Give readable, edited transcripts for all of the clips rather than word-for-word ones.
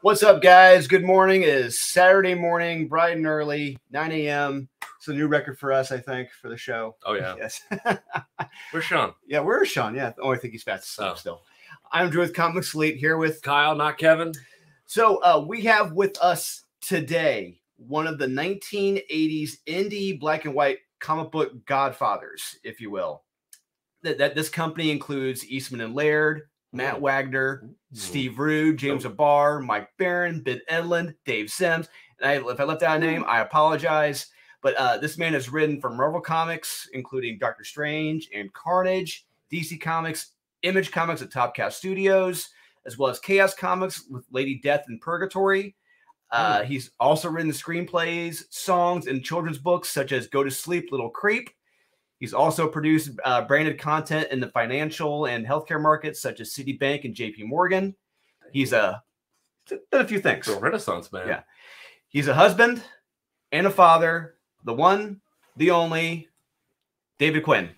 What's up, guys? Good morning. It is Saturday morning, bright and early, 9 a.m. It's a new record for us, I think, for the show. Oh, yeah. Yes. Where's Sean? Yeah, where's Sean? Yeah. Oh, I think he's fast asleep still. I'm Drew with Comic Slate here with Kyle, not Kevin. So we have with us today one of the 1980s indie black and white comic book godfathers, if you will. That this company includes Eastman and Laird, Matt Wagner, Steve Rude, James Abar, Mike Barron, Ben Edlund, Dave Sims. And if I left out a name, I apologize. But this man has written for Marvel Comics, including Doctor Strange and Carnage, DC Comics, Image Comics at Top Cow Studios, as well as Chaos Comics with Lady Death and Purgatory. He's also written screenplays, songs, and children's books such as Go to Sleep, Little Creep. He's also produced branded content in the financial and healthcare markets such as Citibank and JP Morgan. He's done a few things. He's a Renaissance man. Yeah. He's a husband and a father, the one, the only, David Quinn.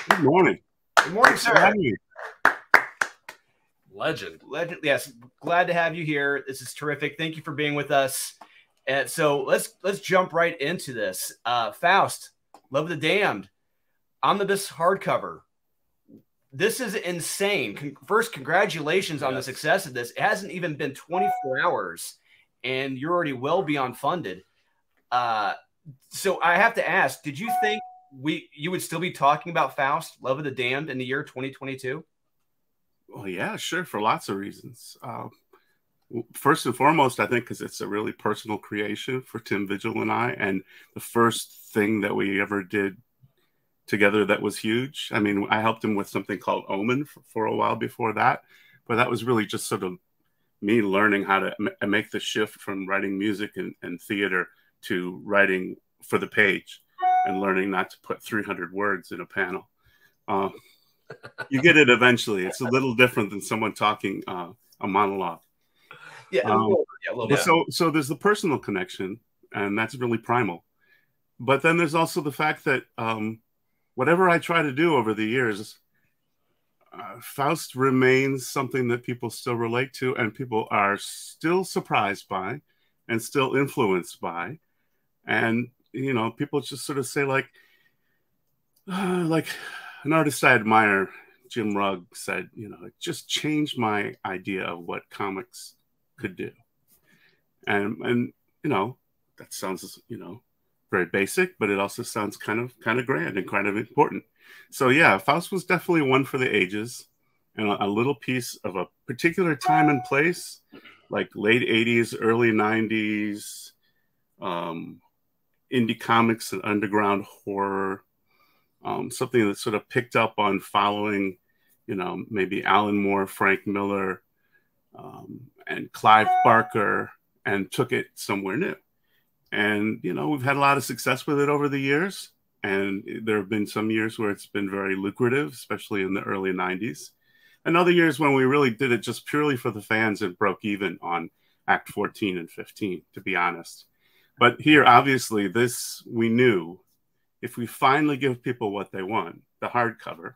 Good morning. Good morning, sir. Legend. Yes. Glad to have you here. This is terrific. Thank you for being with us. And so let's jump right into this. Faust Love the Damned Omnibus hardcover. This is insane. First, congratulations on the success of this. It hasn't even been 24 hours, and you're already well beyond funded. So I have to ask, did you think you would still be talking about Faust Love of the Damned in the year 2022? Well, yeah, sure, for lots of reasons. First and foremost, I think because it's a really personal creation for Tim Vigil and I, and the first thing that we ever did together that was huge. I mean, I helped him with something called Omen for a while before that, but that was really just sort of me learning how to make the shift from writing music and theater to writing for the page and learning not to put 300 words in a panel. You get it eventually. It's a little different than someone talking a monologue. Yeah, a little bit. So there's the personal connection, and that's really primal. But then there's also the fact that whatever I try to do over the years, Faust remains something that people still relate to, and people are still surprised by, and still influenced by. And people just sort of say like an artist I admire, Jim Rugg, said, it just changed my idea of what comics could do. And that sounds very basic, but it also sounds kind of grand and kind of important. So yeah, Faust was definitely one for the ages, and a little piece of a particular time and place, like late 80s, early 90s, indie comics and underground horror, something that sort of picked up on following maybe Alan Moore, Frank Miller, and Clive Barker, and took it somewhere new. And, we've had a lot of success with it over the years. And there have been some years where it's been very lucrative, especially in the early 90s. And other years when we really did it just purely for the fans and broke even on Act 14 and 15, to be honest. But here, obviously, we knew if we finally give people what they want, the hardcover,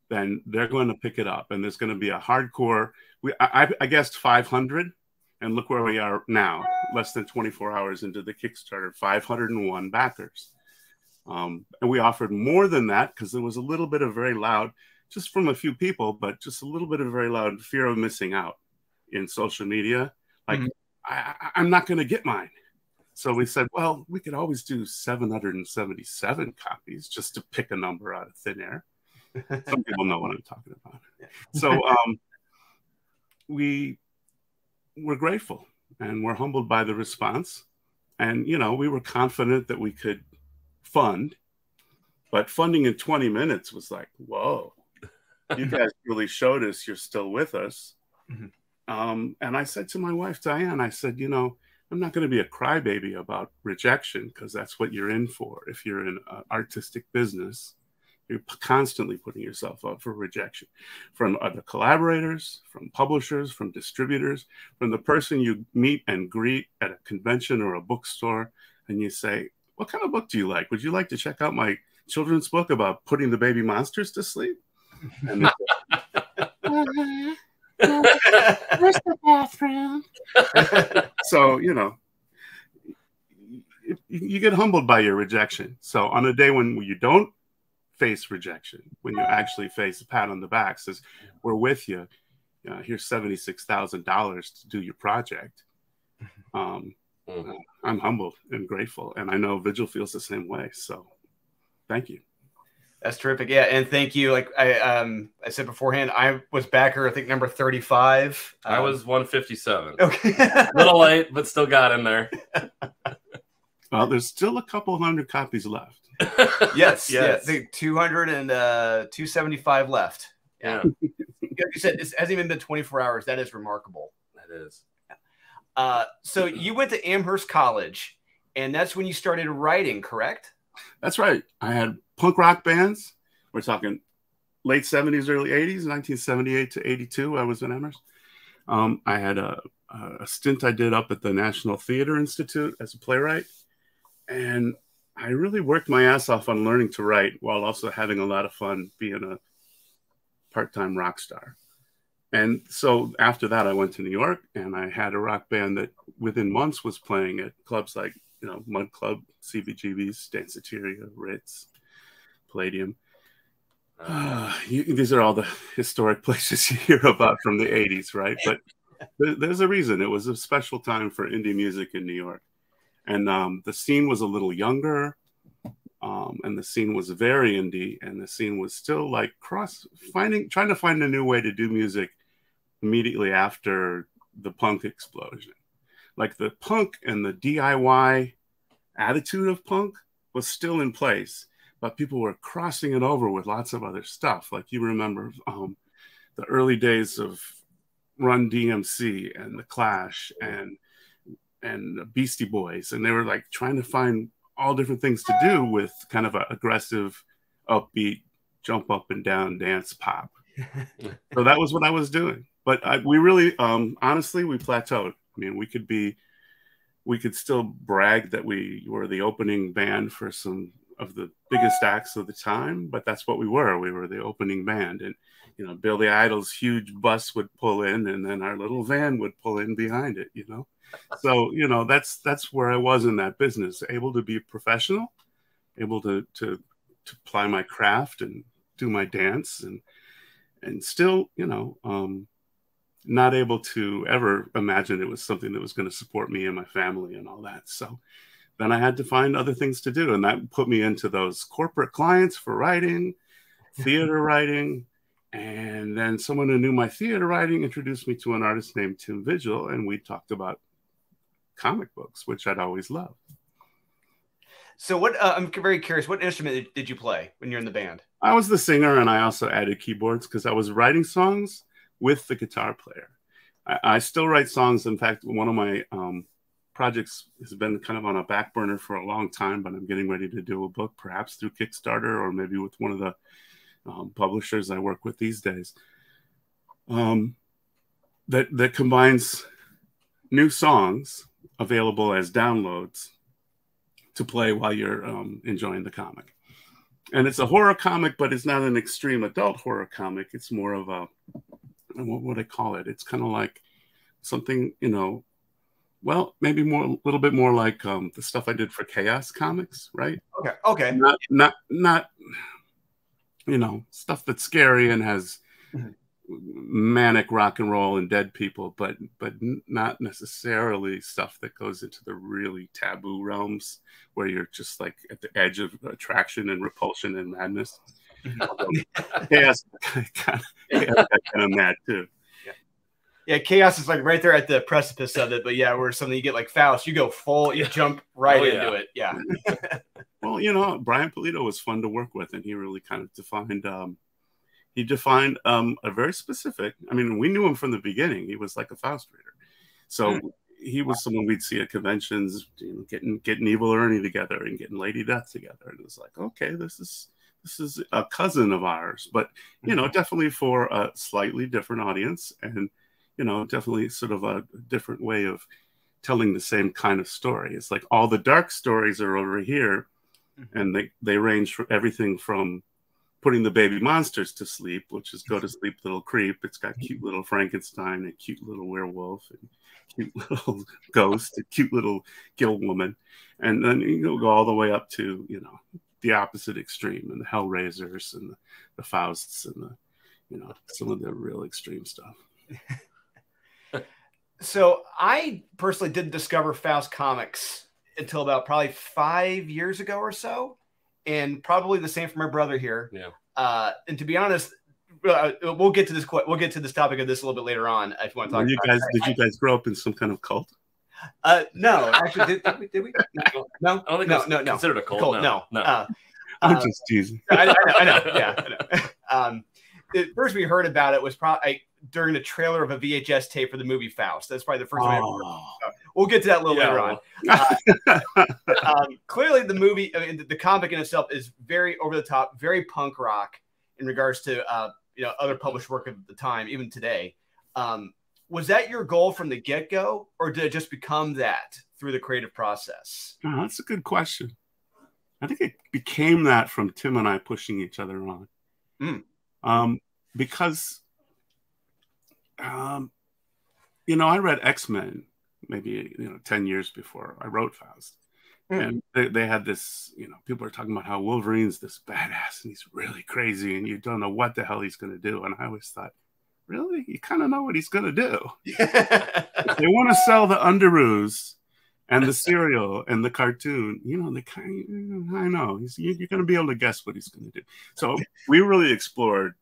then they're going to pick it up. And there's going to be a hardcore. I guessed 500, and look where we are now, less than 24 hours into the Kickstarter, 501 backers. And we offered more than that because there was a little bit of very loud, just from a few people, but just a little bit of very loud fear of missing out in social media. Like, I'm not going to get mine. So we said, well, we could always do 777 copies just to pick a number out of thin air. Some people know what I'm talking about. So we're grateful, and we're humbled by the response. And, we were confident that we could fund, but funding in 20 minutes was like, whoa, you guys really showed us you're still with us. And I said to my wife, Diane, I said, I'm not going to be a crybaby about rejection, because that's what you're in for. If you're in an artistic business, you're constantly putting yourself up for rejection from other collaborators, from publishers, from distributors, from the person you meet and greet at a convention or a bookstore. And you say, what kind of book do you like? Would you like to check out my children's book about putting the baby monsters to sleep? And Where's the bathroom? So, you know, you get humbled by your rejection. So on a day when you don't face rejection, when you actually face a pat on the back, says, we're with you. Here's $76,000 to do your project. I'm humbled and grateful. And I know Vigil feels the same way. So thank you. That's terrific. Yeah. And thank you. Like I said beforehand, I was backer, I think number 35. I was 157. Okay. A little late, but still got in there. Well, there's still a couple hundred copies left. Yes. Yeah. I think 200 and 275 left. Yeah. Like you said, it hasn't even been 24 hours. That is remarkable. That is. So you went to Amherst College, and that's when you started writing, correct? That's right. I had punk rock bands. We're talking late 70s, early 80s, 1978 to 82. I was in Amherst. I had a stint I did up at the National Theater Institute as a playwright. And I really worked my ass off on learning to write while also having a lot of fun being a part-time rock star. And so after that, I went to New York, and I had a rock band that within months was playing at clubs like, you know, Mud Club, CBGB's, Danceteria, Ritz, Palladium. These are all the historic places you hear about from the 80s, right? But there's a reason. It was a special time for indie music in New York. And the scene was a little younger, and the scene was very indie, and the scene was still like trying to find a new way to do music immediately after the punk explosion. Like the punk and the DIY attitude of punk was still in place, but people were crossing it over with lots of other stuff. Like you remember the early days of Run DMC and The Clash and Beastie Boys, and they were like trying to find all different things to do with kind of an aggressive, upbeat, jump up and down dance pop. So that was what I was doing. But we really, honestly, we plateaued. I mean, we could still brag that we were the opening band for some of the biggest acts of the time, but that's what we were. We were the opening band. And, you know, Billy Idol's huge bus would pull in, and then our little van would pull in behind it, you know? So, you know, that's where I was in that business, able to be professional, able to apply my craft and do my dance, and still, you know, not able to ever imagine it was something that was going to support me and my family and all that. So then I had to find other things to do. And that put me into those corporate clients for writing, theater writing. And then someone who knew my theater writing introduced me to an artist named Tim Vigil. And we talked about comic books, which I'd always loved. So what, I'm very curious, what instrument did you play when you're in the band? I was the singer, and I also added keyboards because I was writing songs with the guitar player. I still write songs. In fact, one of my projects has been kind of on a back burner for a long time, but I'm getting ready to do a book, perhaps through Kickstarter or maybe with one of the publishers I work with these days, that combines new songs available as downloads to play while you're enjoying the comic. And it's a horror comic, but it's not an extreme adult horror comic. It's more of a, what would I call it? It's kind of like something, you know, well, maybe a little bit more like the stuff I did for Chaos Comics, right? Okay. Not, you know, stuff that's scary and has manic rock and roll and dead people, but not necessarily stuff that goes into the really taboo realms where you're just like at the edge of attraction and repulsion and madness. Chaos kind of mad too. Yeah, Chaos is like right there at the precipice of it, but yeah, where something you get like Faust, you go full, you jump right into it. Yeah. Well, you know, Brian Polito was fun to work with, and he really kind of defined a very specific, I mean, we knew him from the beginning. He was like a Faust reader. So he was someone we'd see at conventions, you know, getting Evil Ernie together and getting Lady Death together. And it was like, okay, this is a cousin of ours, but, you know, definitely for a slightly different audience, and, you know, definitely sort of a different way of telling the same kind of story. It's like all the dark stories are over here, and they range from everything from putting the baby monsters to sleep, which is Go to Sleep Little Creep. It's got cute little Frankenstein and cute little werewolf and cute little ghost and cute little Kiel woman. And then you go all the way up to, you know, the opposite extreme, and the Hellraisers and the Fausts and the, you know, some of the real extreme stuff. So I personally didn't discover Faust comics until about probably 5 years ago or so, and probably the same for my brother here. Yeah. And to be honest, we'll get to this. We'll get to this topic of this a little bit later on. If you want to talk. Did you guys grow up in some kind of cult? No, actually, did we? No, I don't think no. Considered a cult. No. I'm just teasing. I know. Yeah. I know. First we heard about it was probably during the trailer of a VHS tape for the movie Faust. That's probably the first time I ever heard about it. We'll get to that a little later on. Clearly, the movie, I mean, the comic in itself is very over the top, very punk rock in regards to other published work at the time, even today. Was that your goal from the get-go, or did it just become that through the creative process? Oh, that's a good question. I think it became that from Tim and I pushing each other on. Because, I read X-Men maybe 10 years before I wrote Faust. And they had this, people are talking about how Wolverine's this badass and he's really crazy and you don't know what the hell he's going to do. And I always thought, really? You kind of know what he's going to do. If they want to sell the Underoos and the cereal and the cartoon, I know you're going to be able to guess what he's going to do. So we really explored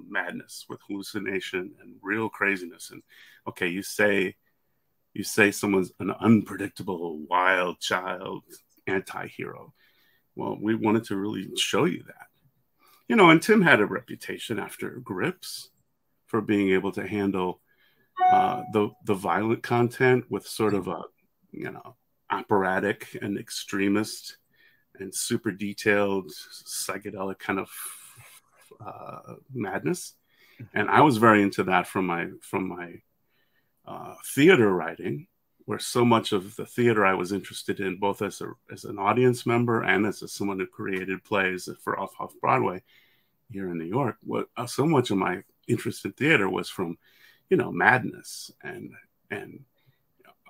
madness with hallucination and real craziness. And okay, you say someone's an unpredictable, wild child anti-hero. Well, we wanted to really show you that. And Tim had a reputation after Grips for being able to handle the violent content with sort of a, operatic and extremist and super detailed psychedelic kind of madness. And I was very into that from my theater writing, where so much of the theater I was interested in, both as an audience member and as someone who created plays for off-Broadway here in New York. So much of my interest in theater was from, madness and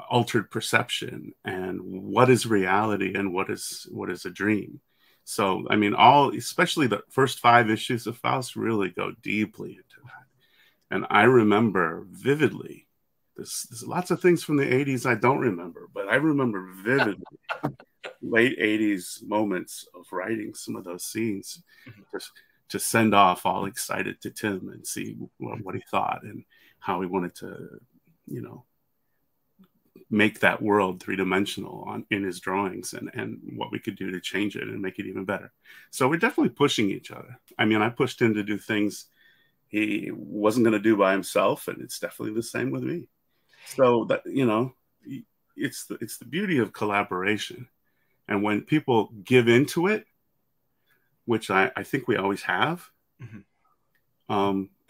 altered perception and what is reality and what is a dream. So, I mean, especially the first 5 issues of Faust really go deeply into that. And I remember vividly, there's lots of things from the 80s I don't remember, but I remember vividly late 80s moments of writing some of those scenes to send off all excited to Tim and see what he thought and how he wanted to, make that world 3-dimensional in his drawings and what we could do to change it and make it even better. So we're definitely pushing each other. I mean, I pushed him to do things he wasn't going to do by himself, and it's definitely the same with me. So that, it's the beauty of collaboration. And when people give into it, which I think we always have,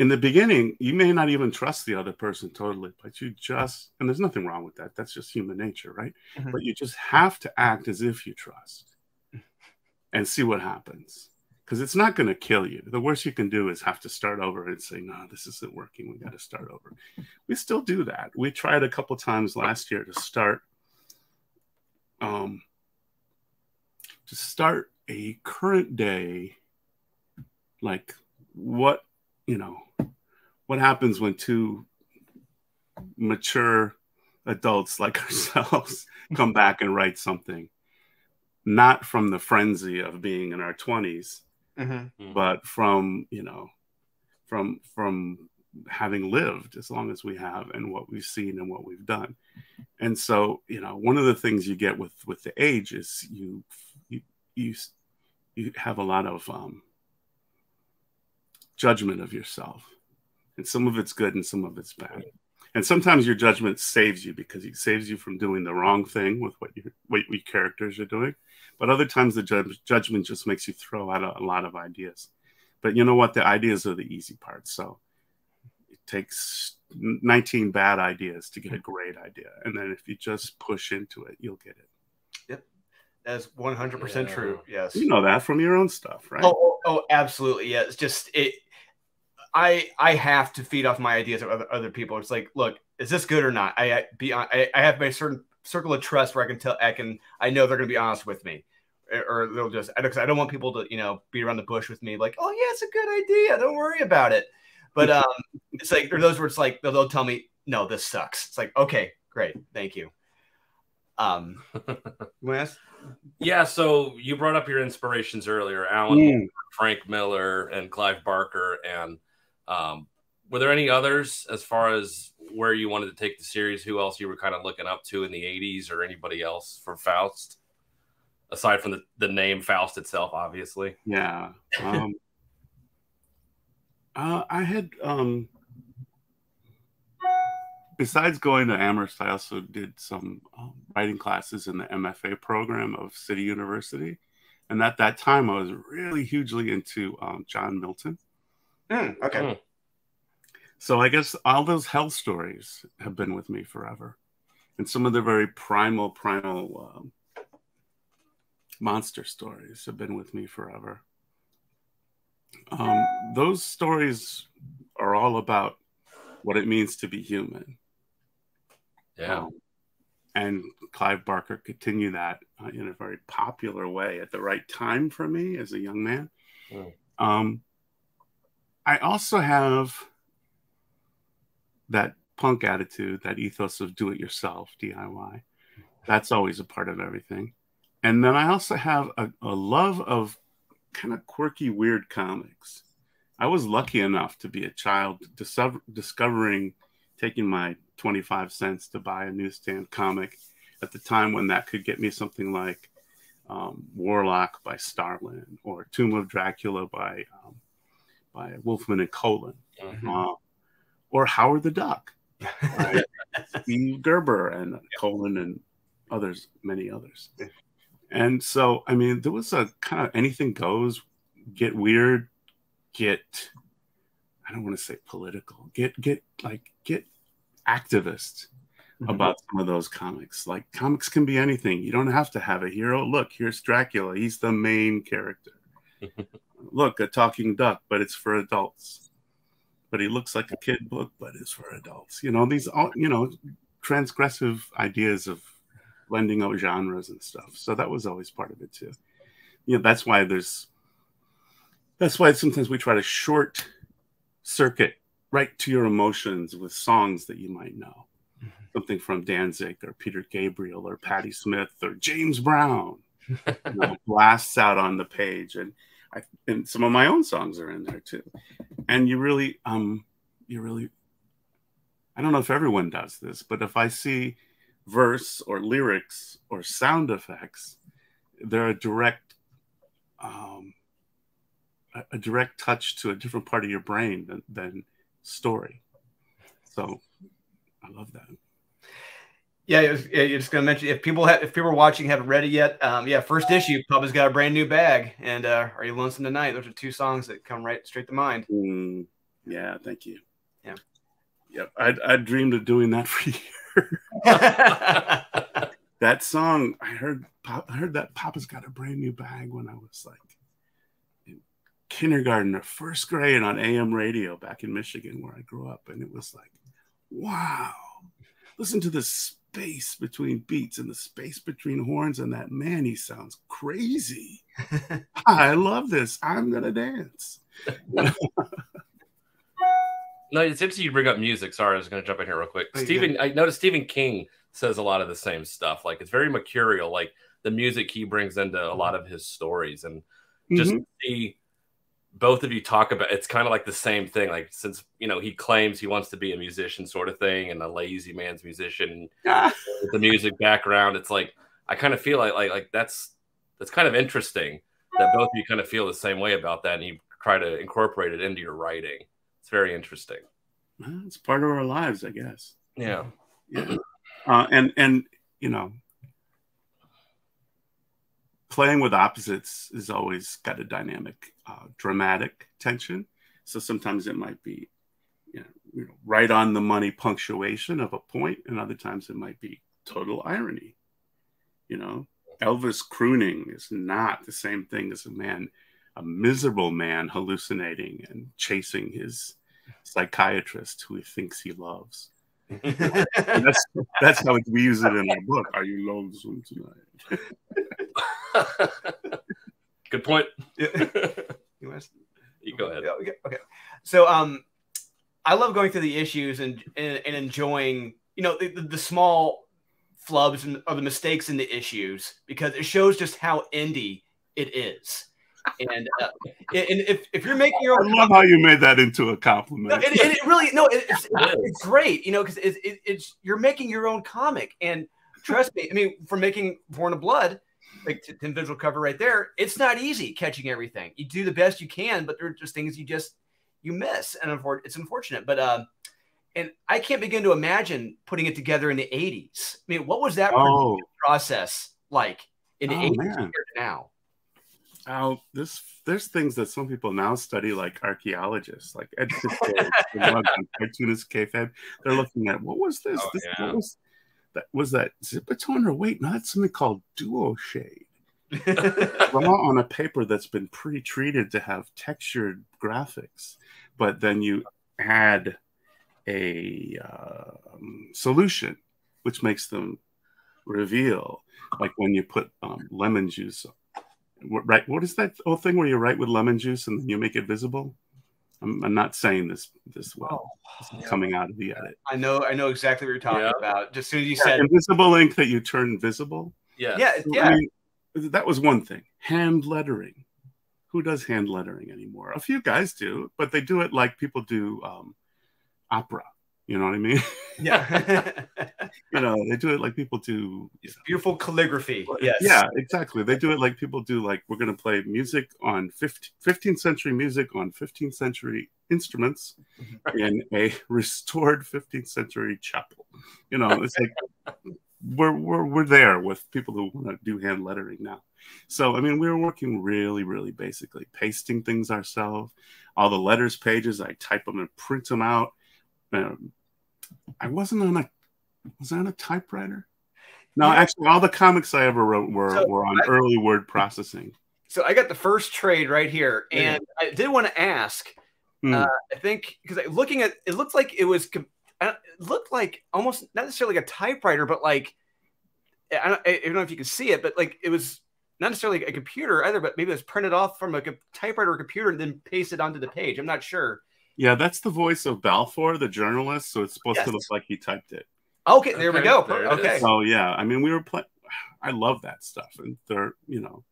in the beginning, you may not even trust the other person totally, but and there's nothing wrong with that. That's just human nature, right? But you just have to act as if you trust and see what happens. Because it's not going to kill you. The worst you can do is have to start over and say, no, this isn't working. We got to start over. We still do that. We tried a couple times last year to start a current day, like what happens when 2 mature adults like ourselves come back and write something, not from the frenzy of being in our 20s, but from having lived as long as we have and what we've seen and what we've done. And so, one of the things you get with the age is you have a lot of judgment of yourself, and some of it's good and some of it's bad. And sometimes your judgment saves you because it saves you from doing the wrong thing with what your characters are doing. But other times the judgment just makes you throw out a lot of ideas. But you know what? The ideas are the easy part. So it takes 19 bad ideas to get a great idea. And then if you just push into it, you'll get it. Yep. That is 100% true. Yes. You know that from your own stuff, right? Oh, absolutely. Yeah. It's just I have to feed off my ideas of other people. It's like, look, is this good or not? I have my certain circle of trust where I know they're going to be honest with me, or they'll just, I don't want people to, beat around the bush with me. Like, oh yeah, it's a good idea. Don't worry about it. But it's like, there are those where it's like, they'll tell me, no, this sucks. It's like, okay, great. Thank you. Yeah. So you brought up your inspirations earlier, Alan, Frank Miller, and Clive Barker. And were there any others as far as where you wanted to take the series? Who else you were kind of looking up to in the 80s, or anybody else for Faust? Aside from the name Faust itself, obviously. Yeah. I had, besides going to Amherst, I also did some writing classes in the MFA program of City University. And at that time, I was really hugely into John Milton. Okay. So I guess all those hell stories have been with me forever. And some of the very primal monster stories have been with me forever. Those stories are all about what it means to be human. Yeah. And Clive Barker continued that in a very popular way at the right time for me as a young man. I also have that punk attitude, that ethos of do-it-yourself, DIY. That's always a part of everything. And then I also have a love of kind of quirky, weird comics. I was lucky enough to be a child discovering, taking my 25 cents to buy a newsstand comic at the time when that could get me something like Warlock by Starlin, or Tomb of Dracula by Wolfman and Colin, or Howard the Duck by Steve Gerber and Colin and others, many others. And so, I mean, there was a kind of anything goes, get weird, I don't want to say political, get activist about some of those comics. Like, comics can be anything. You don't have to have a hero. Look, here's Dracula. He's the main character. Look, a talking duck, but it's for adults. But he looks like a kid book, but it's for adults. These all, transgressive ideas of blending out genres and stuff. So that was always part of it too. That's why sometimes we try to short circuit right to your emotions with songs that you might know. Something from Danzig or Peter Gabriel or Patti Smith or James Brown blasts out on the page. And some of my own songs are in there too. And you really, I don't know if everyone does this, but if I see verse or lyrics or sound effects, they're a direct touch to a different part of your brain than story. So I love that. Yeah, you're just gonna mention, if people are watching haven't read it yet, first issue, Pubba's got a brand new bag, and Are You Lonesome Tonight? Those are two songs that come right straight to mind. Yeah, thank you. Yeah. Yep, I dreamed of doing that for years. That song, I heard that Papa's Got a Brand New Bag when I was like in kindergarten or first grade on AM radio back in Michigan where I grew up. And it was like, wow, listen to the space between beats and the space between horns, and that man, he sounds crazy. I love this. I'm going to dance. No, it's interesting you bring up music. Sorry, I was going to jump in here real quick. Oh, I noticed Stephen King says a lot of the same stuff. Like, it's very mercurial, like the music he brings into a lot of his stories. And just see both of you talk about, it's kind of like the same thing. Like, since, he claims he wants to be a musician sort of thing, and a lazy man's musician with the music background. It's like, I kind of feel like that's kind of interesting that both of you kind of feel the same way about that, and you try to incorporate it into your writing. It's very interesting. Well, it's part of our lives, I guess. Yeah. And playing with opposites is always got a dynamic, dramatic tension. So sometimes it might be, right on the money punctuation of a point, and other times it might be total irony. Elvis crooning is not the same thing as a miserable man hallucinating and chasing his psychiatrist who he thinks he loves. that's how we use it in our book. Are you lonesome tonight? Good point. You go ahead. Okay. So I love going through the issues and enjoying, you know, the small flubs or the mistakes in the issues, because it shows just how indie it is. And if you're making your own, I love how you made that into a compliment. It really it's great, you know, because it's you're making your own comic, and trust me, I mean, from making Born of Blood, like Tim visual cover right there, it's not easy catching everything. You do the best you can, but there are just things you miss, and it's unfortunate. But and I can't begin to imagine putting it together in the 80s. I mean, what was that process like in the 80s compared to now? There's things that some people now study, like archaeologists, like Ed cartoonist kayfabe. They're looking at, what was this? Was that Zipatone, or wait, no, that's something called duo shade. On a paper that's been pre-treated to have textured graphics, but then you add a solution which makes them reveal, like when you put lemon juice. Right, what is that old thing where you write with lemon juice and then you make it visible? I'm not saying this well. This is coming out of the edit. I know exactly what you're talking about. Just as soon as you said invisible ink that you turn visible. Yeah. I mean, that was one thing. Hand lettering. Who does hand lettering anymore? A few guys do, but they do it like people do opera. You know what I mean? Yeah. You know, they do it like people do. Beautiful calligraphy. Yes. Yeah, exactly. They do it like people do, like, we're going to play music on 15th century music on 15th century instruments in a restored 15th century chapel. You know, it's like we're there with people who want to do hand lettering now. So, I mean, we were working really, really basically pasting things ourselves. All the letters pages, I type them and print them out. I wasn't on a typewriter? No, actually, all the comics I ever wrote were on early word processing. So I got the first trade right here, and I did want to ask. I think because looking at it, looked like almost not necessarily like a typewriter, but like I don't know if you can see it, but like it was not necessarily a computer either, but maybe it was printed off from a typewriter or computer and then pasted onto the page. I'm not sure. Yeah, that's the voice of Balfour, the journalist. So it's supposed to look like he typed it. Okay, there we go. Okay. So yeah, I mean, we were playing. I love that stuff, and they're, you know,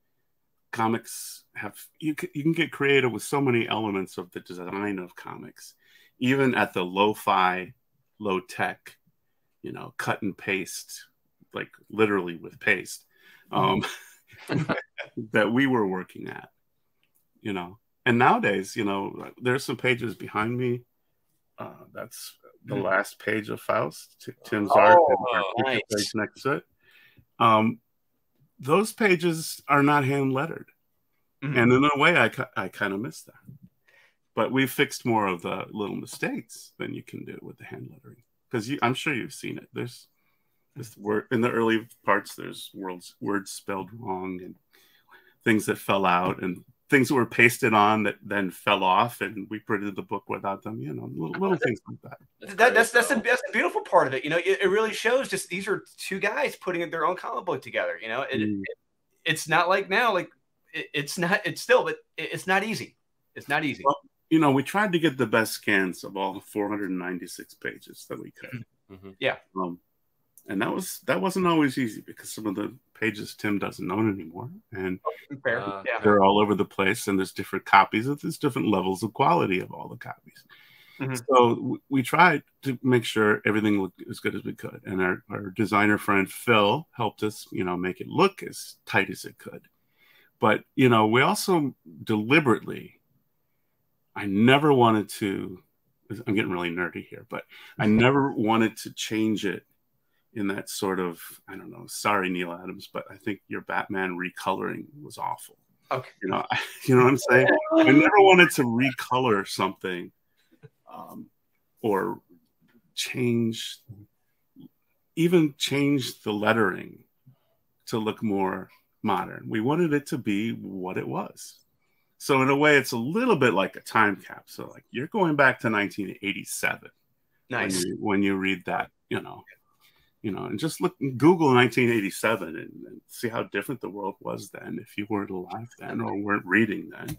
comics have you can get creative with so many elements of the design of comics, even at the lo-fi, low tech, you know, cut and paste, like literally with paste, that we were working at, you know. And nowadays, you know, there's some pages behind me. That's the last page of Faust, Tim's art, and our page next to it. Those pages are not hand lettered, and in a way, I kind of miss that. But we fixed more of the little mistakes than you can do with the hand lettering, because I'm sure you've seen it. There's this word in the early parts. There's words spelled wrong and things that fell out, and things that were pasted on that then fell off, and we printed the book without them. You know, little things like that. That's the beautiful part of it. You know, it really shows just these are two guys putting their own comic book together. You know, it's not like now, like it's not easy. It's not easy. Well, you know, we tried to get the best scans of all 496 pages that we could. Yeah. And that wasn't always easy, because some of the pages Tim doesn't own anymore, and they're all over the place, and there's different copies, and there's different levels of quality of all the copies. So we tried to make sure everything looked as good as we could, and our designer friend Phil helped us, you know, make it look as tight as it could. But, you know, we also deliberately, I never wanted to, I'm getting really nerdy here, but I never wanted to change it in that sort of, I don't know, sorry, Neil Adams, but I think your Batman recoloring was awful. Okay. You know what I'm saying? I never wanted to recolor something or change the lettering to look more modern. We wanted it to be what it was. So in a way, it's a little bit like a time capsule. Like you're going back to 1987. Nice. When you read that, and just Google 1987 and see how different the world was then if you weren't alive then or weren't reading then.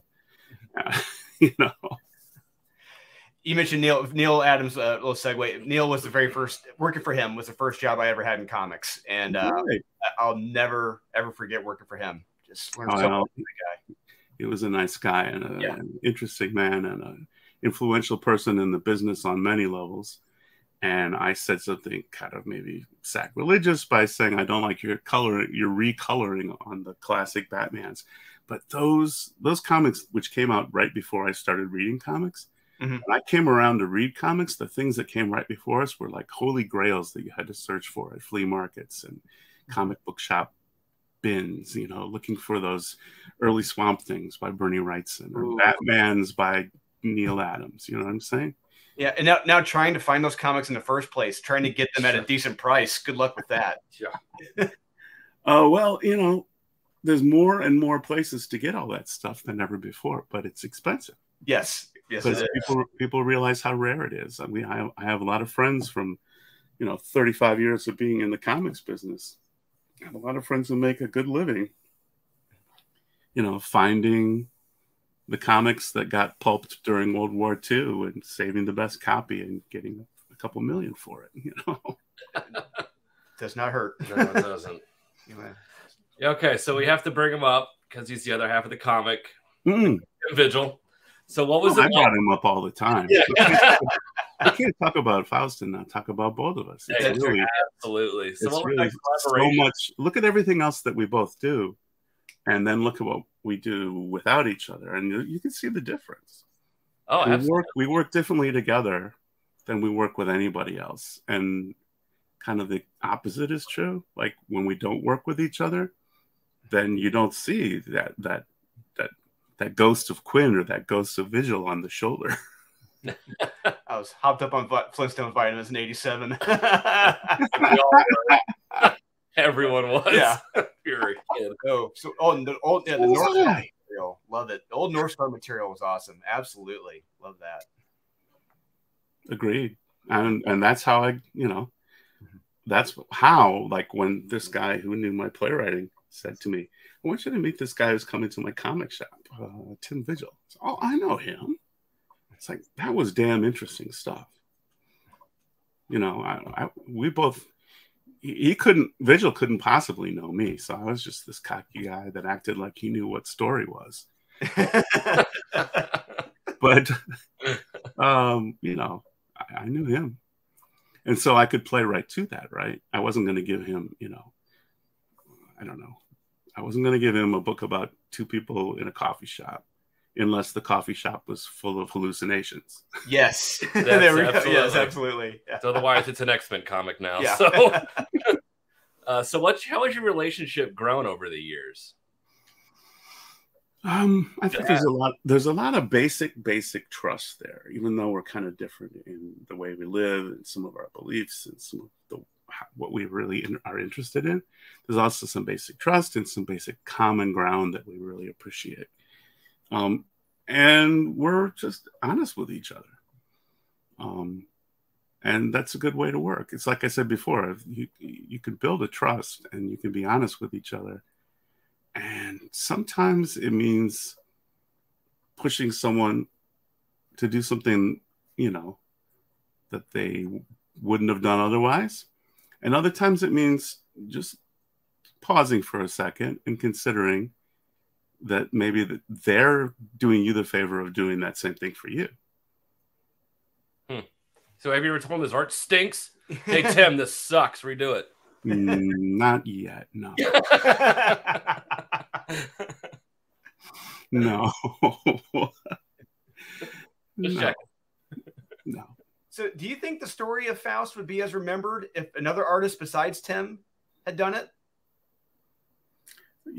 You mentioned Neil Adams, little segue. Neil was the very first, working for him was the first job I ever had in comics. And Right. I'll never, ever forget working for him. Just learned so much from the guy. He was a nice guy and an interesting man and an influential person in the business on many levels. And I said something kind of maybe sacrilegious by saying, I don't like your recoloring on the classic Batmans. But those comics, which came out right before I started reading comics, when I came around to read comics, the things that came right before us were like holy grails that you had to search for at flea markets and comic book shop bins, looking for those early Swamp Things by Bernie Wrightson or Batmans by Neil Adams. You know what I'm saying? Yeah, and now trying to find those comics in the first place, trying to get them at a decent price. Good luck with that. Yeah. Well, there's more and more places to get all that stuff than ever before, but it's expensive. Yes, because people realize how rare it is. I mean, I have a lot of friends from, 35 years of being in the comics business. I have a lot of friends who make a good living, finding the comics that got pulped during World War II and saving the best copy and getting a couple million for it. Does not hurt. No, it doesn't. Okay, so we have to bring him up because he's the other half of the comic. Vigil. So what was it? I brought him up all the time. Yeah. I can't talk about Faust and not talk about both of us. It's really, absolutely. So it's really so much. Look at everything else that we both do, and then look at what we do without each other, and you can see the difference. Oh, absolutely. We work differently together than we work with anybody else, and kind of the opposite is true. Like when we don't work with each other, then you don't see that ghost of Quinn or that ghost of Vigil on the shoulder. I was hopped up on Flintstone vitamins in '87. Everyone was. Yeah. You're a kid. The North Star material. Love it. The old North Star material was awesome. Absolutely. Love that. Agreed. And that's how that's how, like, when this guy who knew my playwriting said to me, I want you to meet this guy who's coming to my comic shop, Tim Vigil. So, oh, I know him. It's like, that was damn interesting stuff. We both, Vigil couldn't possibly know me. So I was just this cocky guy that acted like he knew what story was. But, I knew him. And so I could play right to that, right? I wasn't going to give him, I don't know. I wasn't going to give him a book about two people in a coffee shop unless the coffee shop was full of hallucinations. Yes. There we go. Yes, absolutely. Yeah. So otherwise it's an X-Men comic now. Yeah. So how has your relationship grown over the years? I think there's a lot of basic trust there, even though we're kind of different in the way we live and some of our beliefs and some of what we really are interested in. There's also some basic trust and some basic common ground that we really appreciate. And we're just honest with each other. And that's a good way to work. It's like I said before, you can build a trust and you can be honest with each other. And sometimes it means pushing someone to do something, that they wouldn't have done otherwise. And other times it means just pausing for a second and considering that maybe they're doing you the favor of doing that same thing for you. So have you ever told him his art stinks? Hey, Tim, this sucks. Redo it. Not yet. No. No. No. So do you think the story of Faust would be as remembered if another artist besides Tim had done it?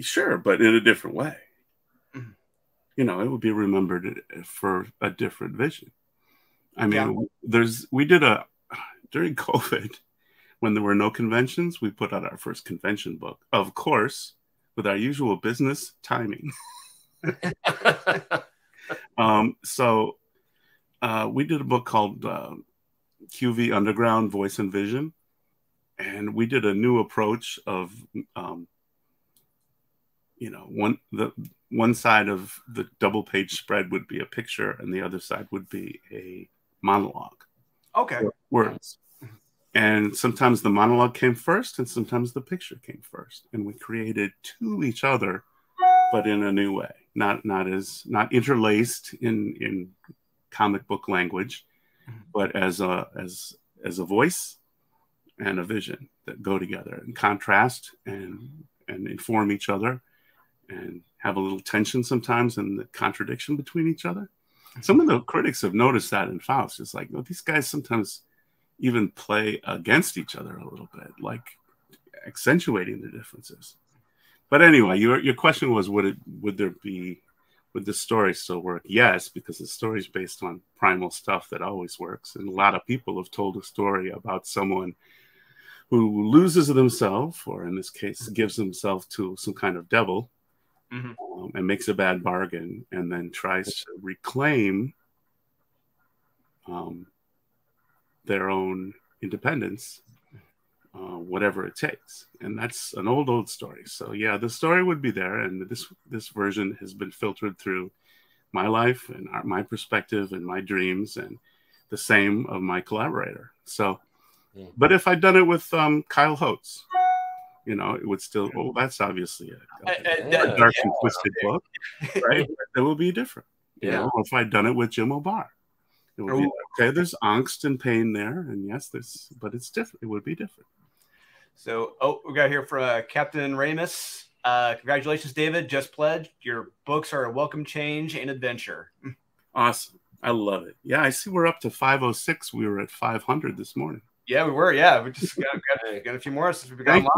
Sure, but in a different way. It would be remembered for a different vision. I mean, during COVID, when there were no conventions, we put out our first convention book, of course, with our usual business timing. So we did a book called QV Underground Voice and Vision. And we did a new approach of, one side of the double page spread would be a picture and the other side would be a monologue. Okay. Words. And sometimes the monologue came first and sometimes the picture came first. And we created to each other, but in a new way, not interlaced in comic book language, but as a voice and a vision that go together and contrast and inform each other and have a little tension sometimes in the contradiction between each other. Some of the critics have noticed that in Faust. It's like, these guys sometimes even play against each other a little bit, like accentuating the differences. But anyway, your question was, would the story still work? Yes, because the story is based on primal stuff that always works. And a lot of people have told a story about someone who loses themselves, or in this case, gives himself to some kind of devil, and makes a bad bargain, and then tries to reclaim their own independence, whatever it takes. And that's an old story. So yeah, the story would be there, and this version has been filtered through my life and my perspective and my dreams, and the same of my collaborator. So, but if I'd done it with Kyle Holtz, it would still, that's obviously a dark and twisted book, right? It will be different. If I'd done it with Jim O'Barr, it would be okay. There's angst and pain there, and yes, but it's different. It would be different. So, we got here for Captain Ramus. Congratulations, David. Just pledged. Your books are a welcome change and adventure. Awesome. I love it. Yeah, I see we're up to 506. We were at 500 this morning. Yeah, we were. Yeah, we just got a few more since we got live.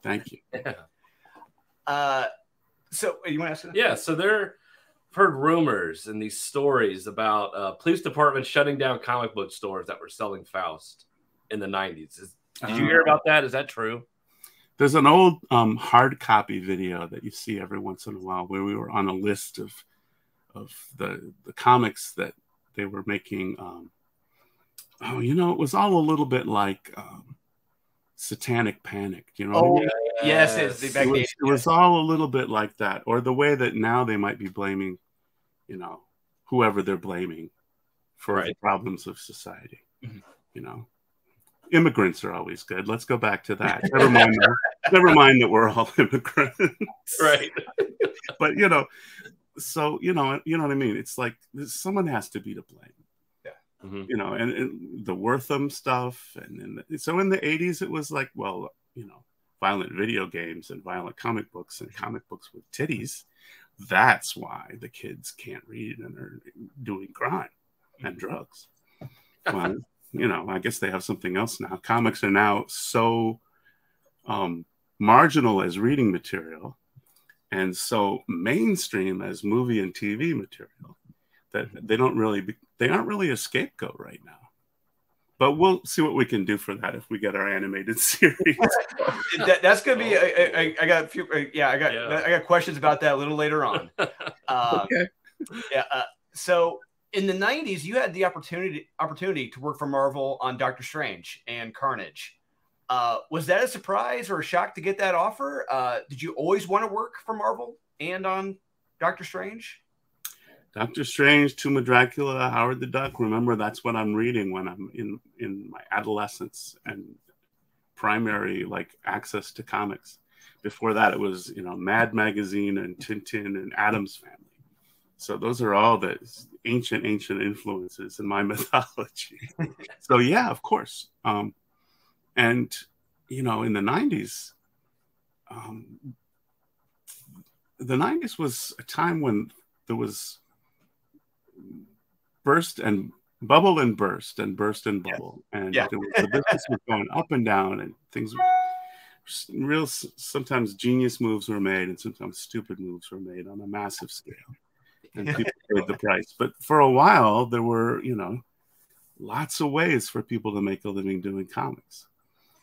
Thank you. Yeah. So you want to ask? Yeah. So I've heard rumors and these stories about police departments shutting down comic book stores that were selling Faust in the 90s. Did you hear about that? Is that true? There's an old hard copy video that you see every once in a while where we were on a list of the comics that they were making. It was all a little bit like Satanic Panic. Yes, it was all a little bit like that, or the way that now they might be blaming, whoever they're blaming for the problems of society. Immigrants are always good. Let's go back to that. Never mind that we're all immigrants. Right. But so you know what I mean? It's like someone has to be to blame. Yeah. And the Wortham stuff, and so in the 80s it was like, violent video games and violent comic books and comic books with titties. That's why the kids can't read and are doing crime and drugs. Well, I guess they have something else now. Comics are now so marginal as reading material and so mainstream as movie and TV material that they aren't really a scapegoat right now. But we'll see what we can do for that if we get our animated series. That's gonna be. I got a few. I got questions about that a little later on. Okay. Yeah. So in the 90s, you had the opportunity to work for Marvel on Doctor Strange and Carnage. Was that a surprise or a shock to get that offer? Did you always want to work for Marvel and on Doctor Strange? Doctor Strange, Tomb of Dracula, Howard the Duck. Remember, that's what I'm reading when I'm in my adolescence and primary access to comics. Before that, it was Mad Magazine and Tintin and Addams Family. So those are all the ancient influences in my mythology. So yeah, of course. And in the 90s, the 90s was a time when there was burst and bubble and burst and burst and bubble. And the business was going up and down, and things were sometimes genius moves were made and sometimes stupid moves were made on a massive scale. And people paid the price. But for a while, there were, lots of ways for people to make a living doing comics.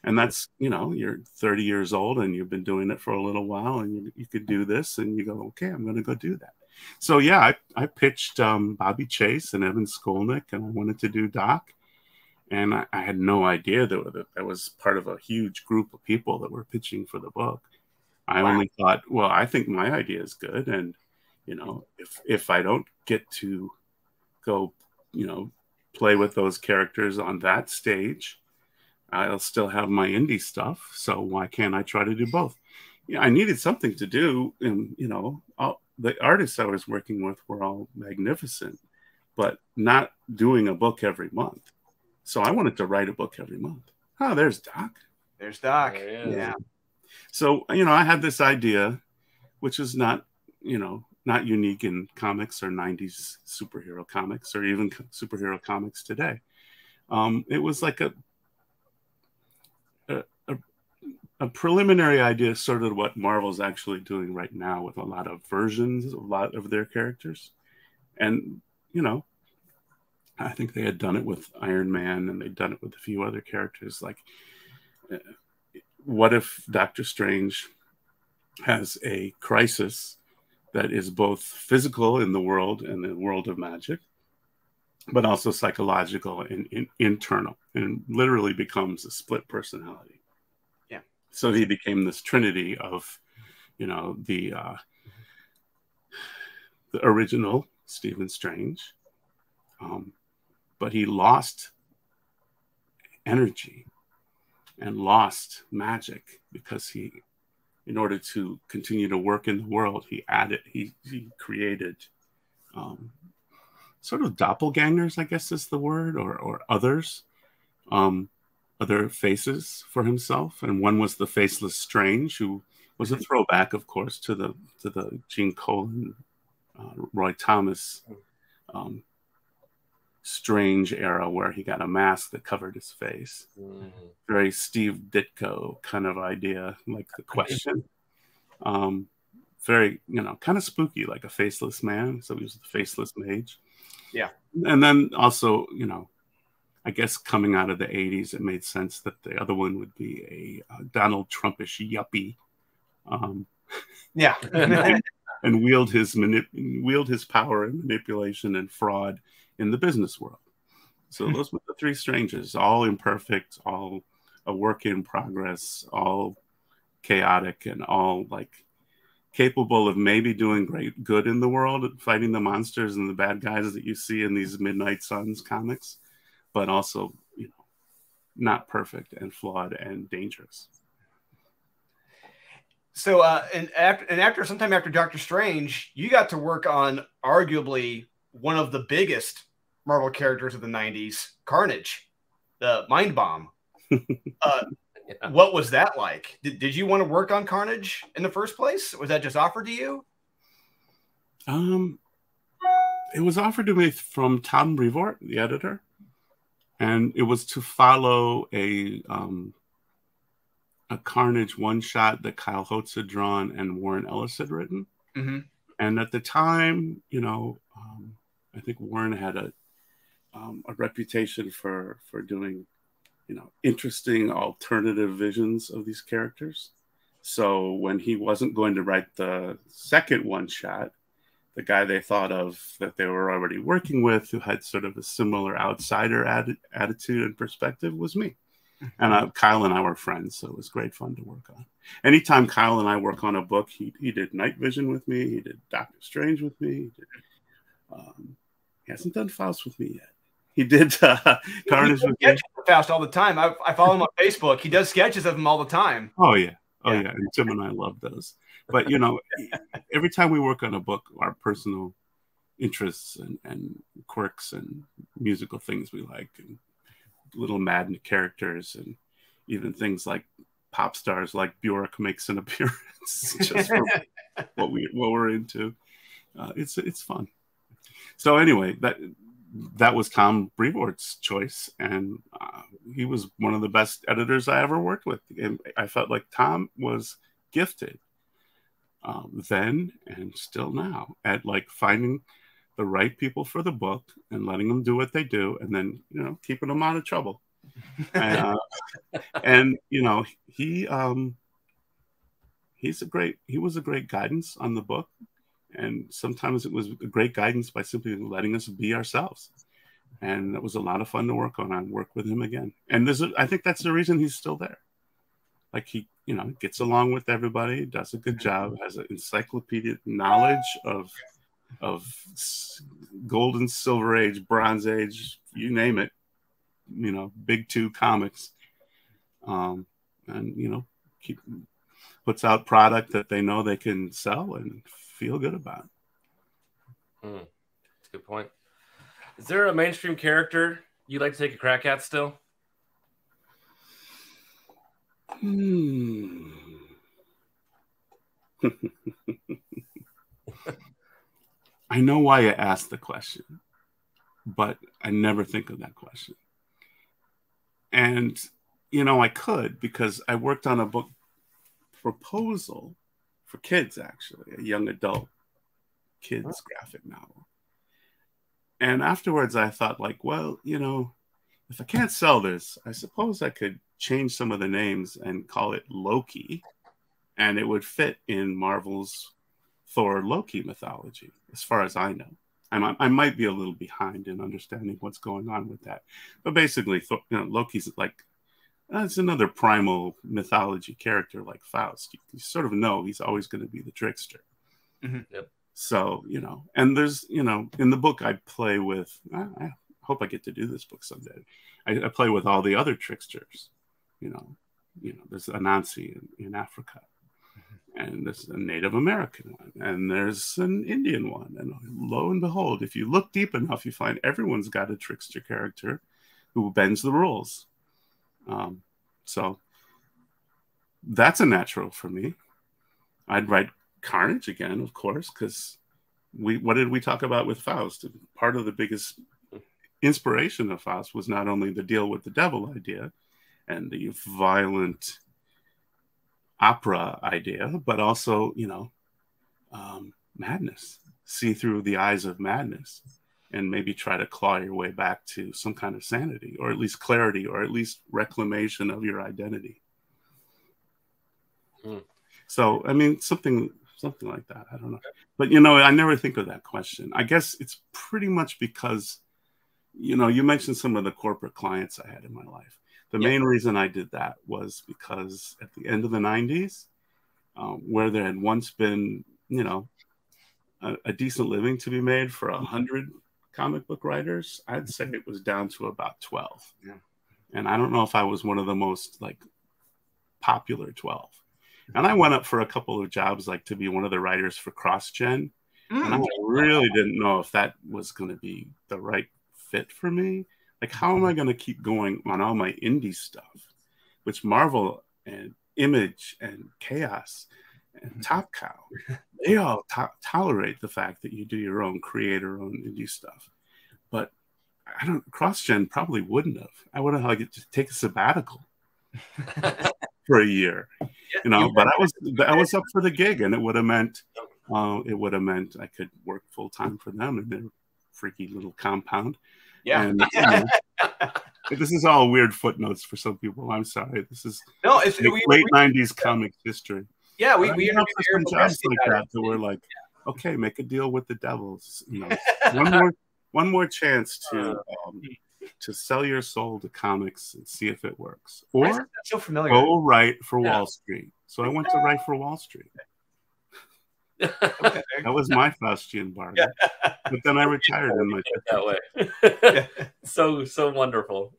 And that's, you know, you're 30 years old and you've been doing it for a little while, and you could do this, and you go, okay, I'm going to go do that. So yeah, I pitched Bobby Chase and Evan Skolnick, and I wanted to do Doc. And I had no idea that I was part of a huge group of people that were pitching for the book. I only thought, well, I think my idea is good. And, you know, if I don't get to go, you know, play with those characters on that stage, I'll still have my indie stuff. So why can't I try to do both? Yeah, I needed something to do. And, you know, the artists I was working with were all magnificent, but not doing a book every month. So I wanted to write a book every month. Oh, there's Doc. There's Doc. Yeah. So, you know, I had this idea, which is not, you know, not unique in comics or 90s superhero comics or even superhero comics today. It was like a preliminary idea, sort of what Marvel's actually doing right now with a lot of versions, a lot of their characters. And, you know, I think they had done it with Iron Man, and they'd done it with a few other characters. Like, what if Doctor Strange has a crisis that is both physical in the world and the world of magic, but also psychological and internal, and literally becomes a split personality. Yeah. So he became this trinity of, you know, the original Stephen Strange. But he lost energy and lost magic because in order to continue to work in the world, he created sort of doppelgangers, I guess is the word, or others, other faces for himself. And one was the Faceless Strange, who was a throwback, of course, to the Gene Colan, Roy Thomas, Strange era, where he got a mask that covered his face. Very Steve Ditko kind of idea, like The Question. Very, you know, kind of spooky, like a faceless man. So he was the faceless mage. Yeah. And then also, you know, I guess coming out of the 80s, it made sense that the other one would be a Donald Trumpish yuppie. Yeah. And wield his power and manipulation and fraud in the business world. So those were the three Stranges, all imperfect, all a work in progress, all chaotic, and all like capable of maybe doing great good in the world, fighting the monsters and the bad guys that you see in these Midnight Suns comics, but also, you know, not perfect and flawed and dangerous. So, sometime after Doctor Strange, you got to work on arguably one of the biggest Marvel characters of the 90s, Carnage, the Mind Bomb. What was that like? Did you want to work on Carnage in the first place? Was that just offered to you? It was offered to me from Tom Brevoort, the editor, and it was to follow a Carnage one-shot that Kyle Holtz had drawn and Warren Ellis had written. Mm-hmm. And at the time, you know, I think Warren had a reputation for doing, you know, interesting alternative visions of these characters. So when he wasn't going to write the second one shot, the guy they thought of that they were already working with, who had sort of a similar outsider attitude and perspective, was me. And Kyle and I were friends, so it was great fun to work on. Anytime Kyle and I work on a book, he did Night Vision with me, he did Doctor Strange with me, he hasn't done Faust with me yet. He did Carnage with me. Faust all the time. I follow him on Facebook. He does sketches of him all the time. Oh yeah. And Tim and I love those. But you know, every time we work on a book, our personal interests and quirks and musical things we like, and little Madden characters, and even things like pop stars like Bjork makes an appearance just for what we're into. It's fun. So anyway, that was Tom Brevoort's choice, and he was one of the best editors I ever worked with. And I felt like Tom was gifted then and still now at like finding the right people for the book and letting them do what they do, and then, you know, keeping them out of trouble. And you know, he was a great guidance on the book, and sometimes it was a great guidance by simply letting us be ourselves. And it was a lot of fun to work on. I work with him again, and I think that's the reason he's still there. Like he, you know, gets along with everybody, does a good job, has an encyclopedic knowledge of golden, silver age, bronze age, you name it, you know, big two comics, and you know, puts out product that they know they can sell and feel good about. That's a good point. Is there a mainstream character you'd like to take a crack at still? I know why you asked the question, but I never think of that question. And, you know, I could, because I worked on a book proposal for kids, actually, a young adult kids graphic novel. And afterwards I thought, like, well, you know, if I can't sell this, I suppose I could change some of the names and call it Loki, and it would fit in Marvel's Thor Loki mythology, as far as I know. I might be a little behind in understanding what's going on with that, but basically, you know, Loki's like it's another primal mythology character like Faust. You sort of know he's always going to be the trickster. Yep. So, you know, and there's, you know, in the book I play with. I hope I get to do this book someday. I play with all the other tricksters. You know, there's Anansi in Africa. And there's a Native American one, and there's an Indian one. And lo and behold, if you look deep enough, you find everyone's got a trickster character who bends the rules. So that's a natural for me. I'd write Carnage again, of course, because what did we talk about with Faust? Part of the biggest inspiration of Faust was not only the deal with the devil idea and the violent opera idea, but also, you know, madness. See through the eyes of madness and maybe try to claw your way back to some kind of sanity, or at least clarity, or at least reclamation of your identity. So, I mean, something like that. I don't know. But, you know, I never think of that question. I guess it's pretty much because, you know, you mentioned some of the corporate clients I had in my life. The main reason I did that was because at the end of the 90s, where there had once been, you know, a decent living to be made for 100 comic book writers, I'd say it was down to about 12. Yeah. And I don't know if I was one of the most, like, popular 12. And I went up for a couple of jobs, like to be one of the writers for CrossGen. And I really didn't know if that was going to be the right fit for me. Like, how am I going to keep going on all my indie stuff, which Marvel and Image and Chaos and Top Cow, they all tolerate the fact that you do your own, create your own indie stuff. But CrossGen probably wouldn't have. I would have had to take a sabbatical for a year, you know. But I was up for the gig, and it would have meant I could work full time for them in their freaky little compound. Yeah. And, you know, this is all weird footnotes for some people. I'm sorry. This is it's late 90s comics history. Yeah, we have some jobs like that were like, okay, make a deal with the devils. You know, one more chance to sell your soul to comics and see if it works. Or so familiar. Go write for Wall Street. So I went to write for Wall Street. That was my Faustian bargain. But then I retired in my that way. So wonderful.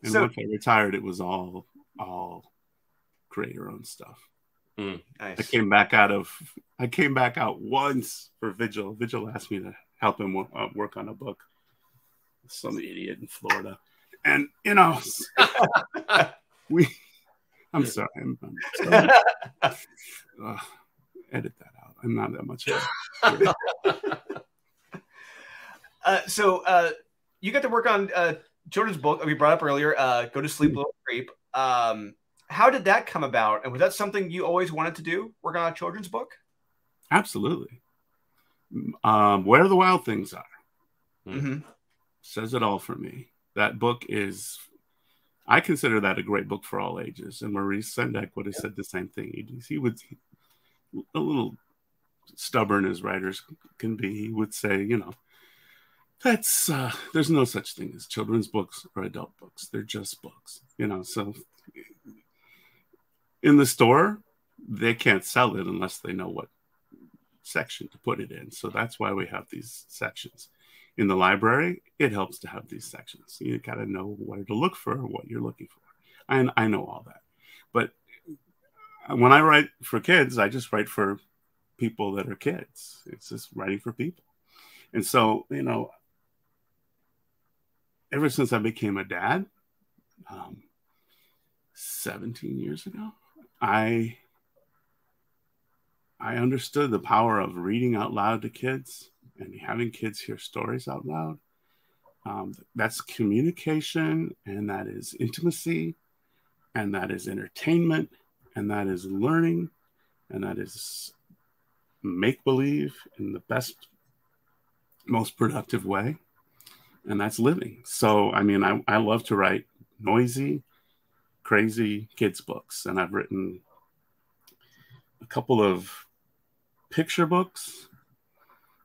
And once I retired, it was all create your own stuff. Nice. I came back out once for Vigil. Vigil asked me to help him work on a book. Some idiot in Florida, and you know, I'm sorry. I'm sorry. Edit that out. I'm not that much. So you got to work on children's book we brought up earlier. Go to Sleep, Little Creep. How did that come about? And was that something you always wanted to do? Work on a children's book? Absolutely. Where the Wild Things Are. Mm-hmm. Says it all for me. That book is, I consider that a great book for all ages. And Maurice Sendak would have said the same thing. He would, a little stubborn as writers can be, he would say, you know, that's there's no such thing as children's books or adult books. They're just books, you know. So in the store, they can't sell it unless they know what section to put it in. So that's why we have these sections. In the library, it helps to have these sections. You got to know where to look for what you're looking for. And I know all that. But when I write for kids, I just write for people that are kids. It's just writing for people. And so, you know, ever since I became a dad, 17 years ago, I understood the power of reading out loud to kids and having kids hear stories out loud. That's communication, and that is intimacy, and that is entertainment, and that is learning, and that is make-believe in the best, most productive way. And that's living. So, I mean, I love to write noisy, crazy kids books. And I've written a couple of picture books,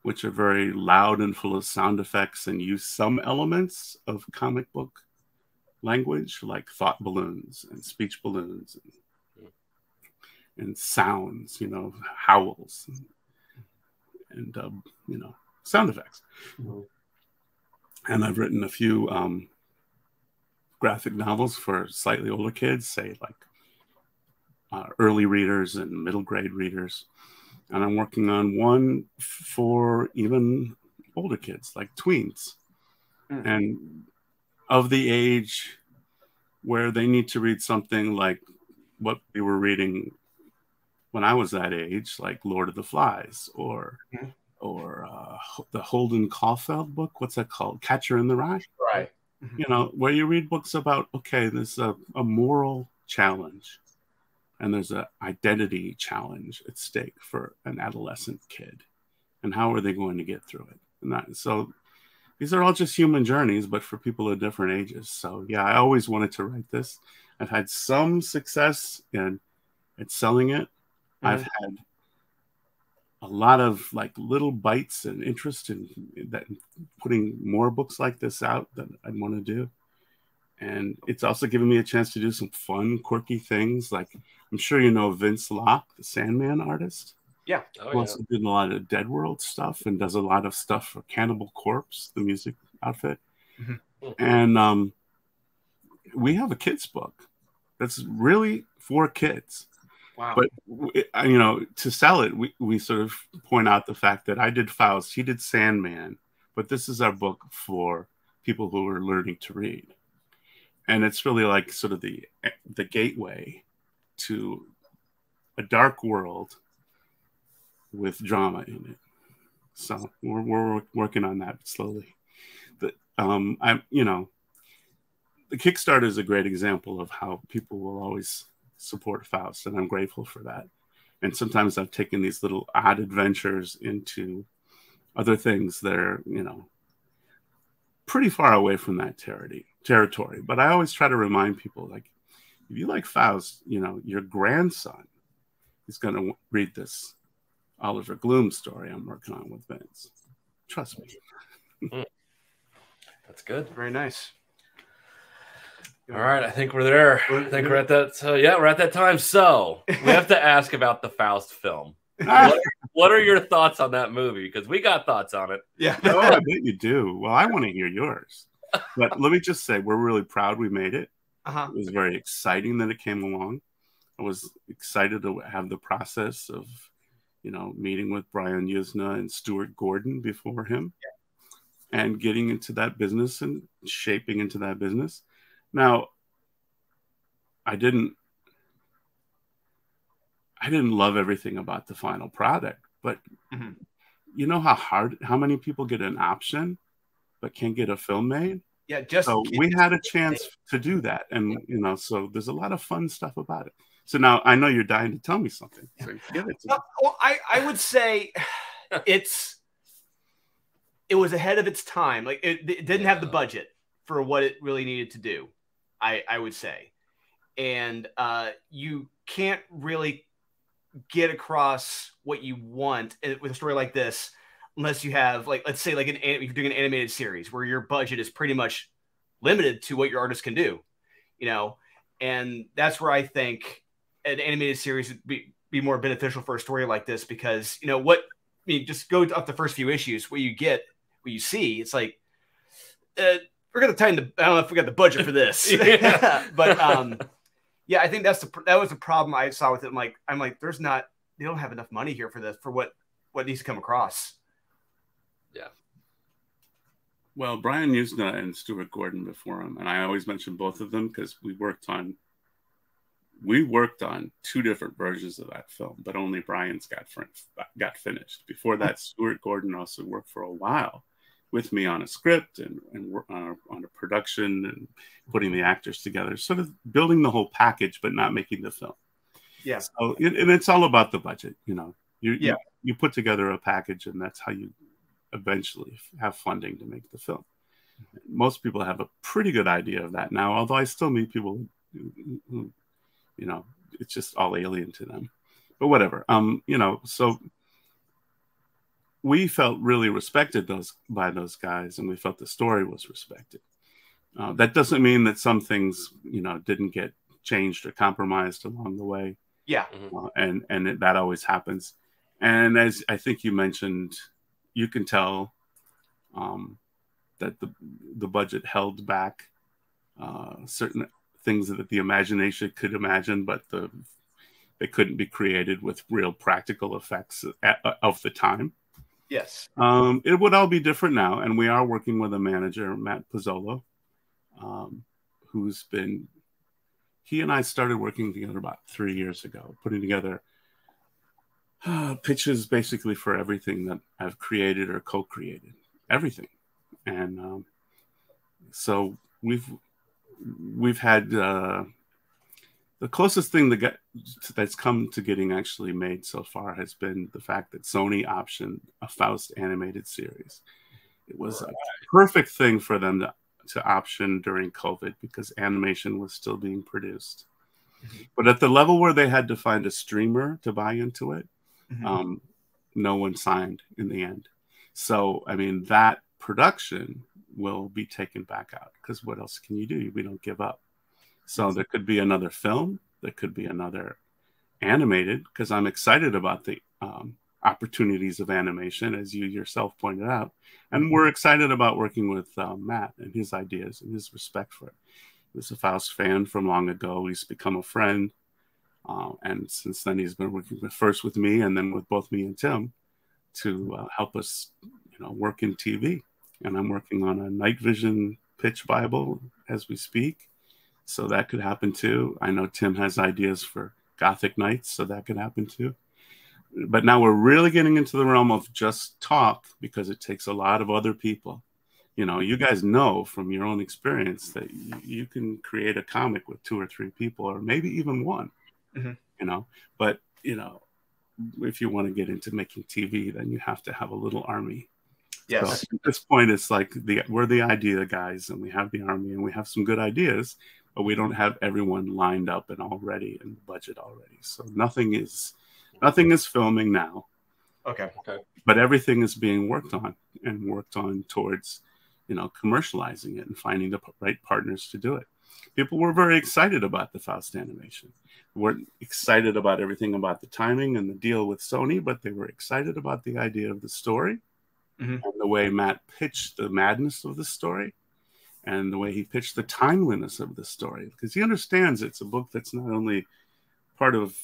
which are very loud and full of sound effects and use some elements of comic book language, like thought balloons and speech balloons and sounds, you know, howls and you know, sound effects. Mm-hmm. And I've written a few graphic novels for slightly older kids, say like early readers and middle grade readers. And I'm working on one for even older kids, like tweens. Mm. And of the age where they need to read something like what we were reading when I was that age, like Lord of the Flies or the Holden Caulfield book. What's that called? Catcher in the Rye. Right. Mm-hmm. You know, where you read books about, okay, there's a moral challenge and there's an identity challenge at stake for an adolescent kid. And how are they going to get through it? And so these are all just human journeys, but for people of different ages. So yeah, I always wanted to write this. I've had some success at selling it. Mm-hmm. I've had a lot of like little bites and interest in that, putting more books like this out that I'd want to do. And it's also given me a chance to do some fun, quirky things. Like, I'm sure you know Vince Locke, the Sandman artist. Yeah. Who also did a lot of Dead World stuff and does a lot of stuff for Cannibal Corpse, the music outfit. Mm-hmm. And we have a kids book that's really for kids. Wow. But, you know, to sell it, we sort of point out the fact that I did Faust, he did Sandman, but this is our book for people who are learning to read. And it's really like sort of the gateway to a dark world with drama in it. So we're working on that slowly. But you know, the Kickstarter is a great example of how people will always support Faust, and I'm grateful for that. And sometimes I've taken these little odd adventures into other things that are, you know, pretty far away from that territory. But I always try to remind people, like, if you like Faust, you know, your grandson is going to read this Oliver Gloom story I'm working on with Vince. Trust me. That's good. Very nice. All right, I think we're there. I think we're at that. Yeah, we're at that time. So we have to ask about the Faust film. What are your thoughts on that movie? Because we got thoughts on it. Yeah. Oh, I bet you do. Well, I want to hear yours. But let me just say, we're really proud we made it. Uh-huh. It was very exciting that it came along. I was excited to have the process of, you know, meeting with Brian Yuzna and Stuart Gordon before him, and getting into that business and shaping into that business. Now, I didn't love everything about the final product, but you know how many people get an option but can't get a film made? Yeah, just so we had a chance to do that, and you know, so there's a lot of fun stuff about it. So now I know you're dying to tell me something. So give it to me. Well, I would say it was ahead of its time. Like it didn't have the budget. for what it really needed to do, I would say. And you can't really get across what you want with a story like this unless you have, like, let's say, like if you're doing an animated series where your budget is pretty much limited to what your artist can do, you know. And that's where I think an animated series would be more beneficial for a story like this, because, you know, just go up the first few issues, what you see, it's like, we're gonna tighten the, I don't know if we got the budget for this. But yeah, I think that was the problem I saw with it. I'm like, they don't have enough money here for what needs to come across. Yeah. Well, Brian Usna and Stuart Gordon before him, and I always mention both of them because we worked on 2 different versions of that film, but only Brian's got finished. Before that, Stuart Gordon also worked for a while with me on a script and on a production and putting the actors together, sort of building the whole package, but not making the film. Yeah. So, and it's all about the budget, you know. You put together a package, and that's how you eventually have funding to make the film. Most people have a pretty good idea of that now, although I still meet people who, you know, it's just all alien to them. But whatever. You know, so we felt really respected by those guys, and we felt the story was respected. That doesn't mean that some things, you know, didn't get changed or compromised along the way. Yeah. And that always happens. And as I think you mentioned, you can tell that the budget held back certain things that the imagination could imagine, but they couldn't be created with real practical effects of the time. Yes. It would all be different now, and we are working with a manager, Matt Pizzolo, he and I started working together about 3 years ago, putting together pitches basically for everything that I've created or co-created, everything. And so we've had the closest thing that's come to getting actually made so far has been the fact that Sony optioned a Faust animated series. It was a perfect thing for them to option during COVID because animation was still being produced. But at the level where they had to find a streamer to buy into it, no one signed in the end. So, I mean, that production will be taken back out because what else can you do? We don't give up. So there could be another film. There could be another animated, because I'm excited about the opportunities of animation, as you yourself pointed out. And we're excited about working with Matt and his ideas and his respect for it. He was a Faust fan from long ago. He's become a friend. And since then, he's been working first with me and then with both me and Tim to help us, you know, work in TV. And I'm working on a night vision pitch Bible as we speak. So that could happen too. I know Tim has ideas for Gothic Nights, so that could happen too. But now we're really getting into the realm of just talk, because it takes a lot of other people. You know, you guys know from your own experience that you can create a comic with 2 or 3 people, or maybe even one, you know. But, you know, if you want to get into making TV, then you have to have a little army. Yes. So at this point, it's like we're the idea guys, and we have the army, and we have some good ideas, but we don't have everyone lined up and all ready and the budget already. So nothing is filming now. Okay. But everything is being worked on towards, you know, commercializing it and finding the right partners to do it. People were very excited about the Faust animation. They weren't excited about everything about the timing and the deal with Sony, but they were excited about the idea of the story and the way Matt pitched the madness of the story and the way he pitched the timeliness of the story, because he understands it's a book that's not only part of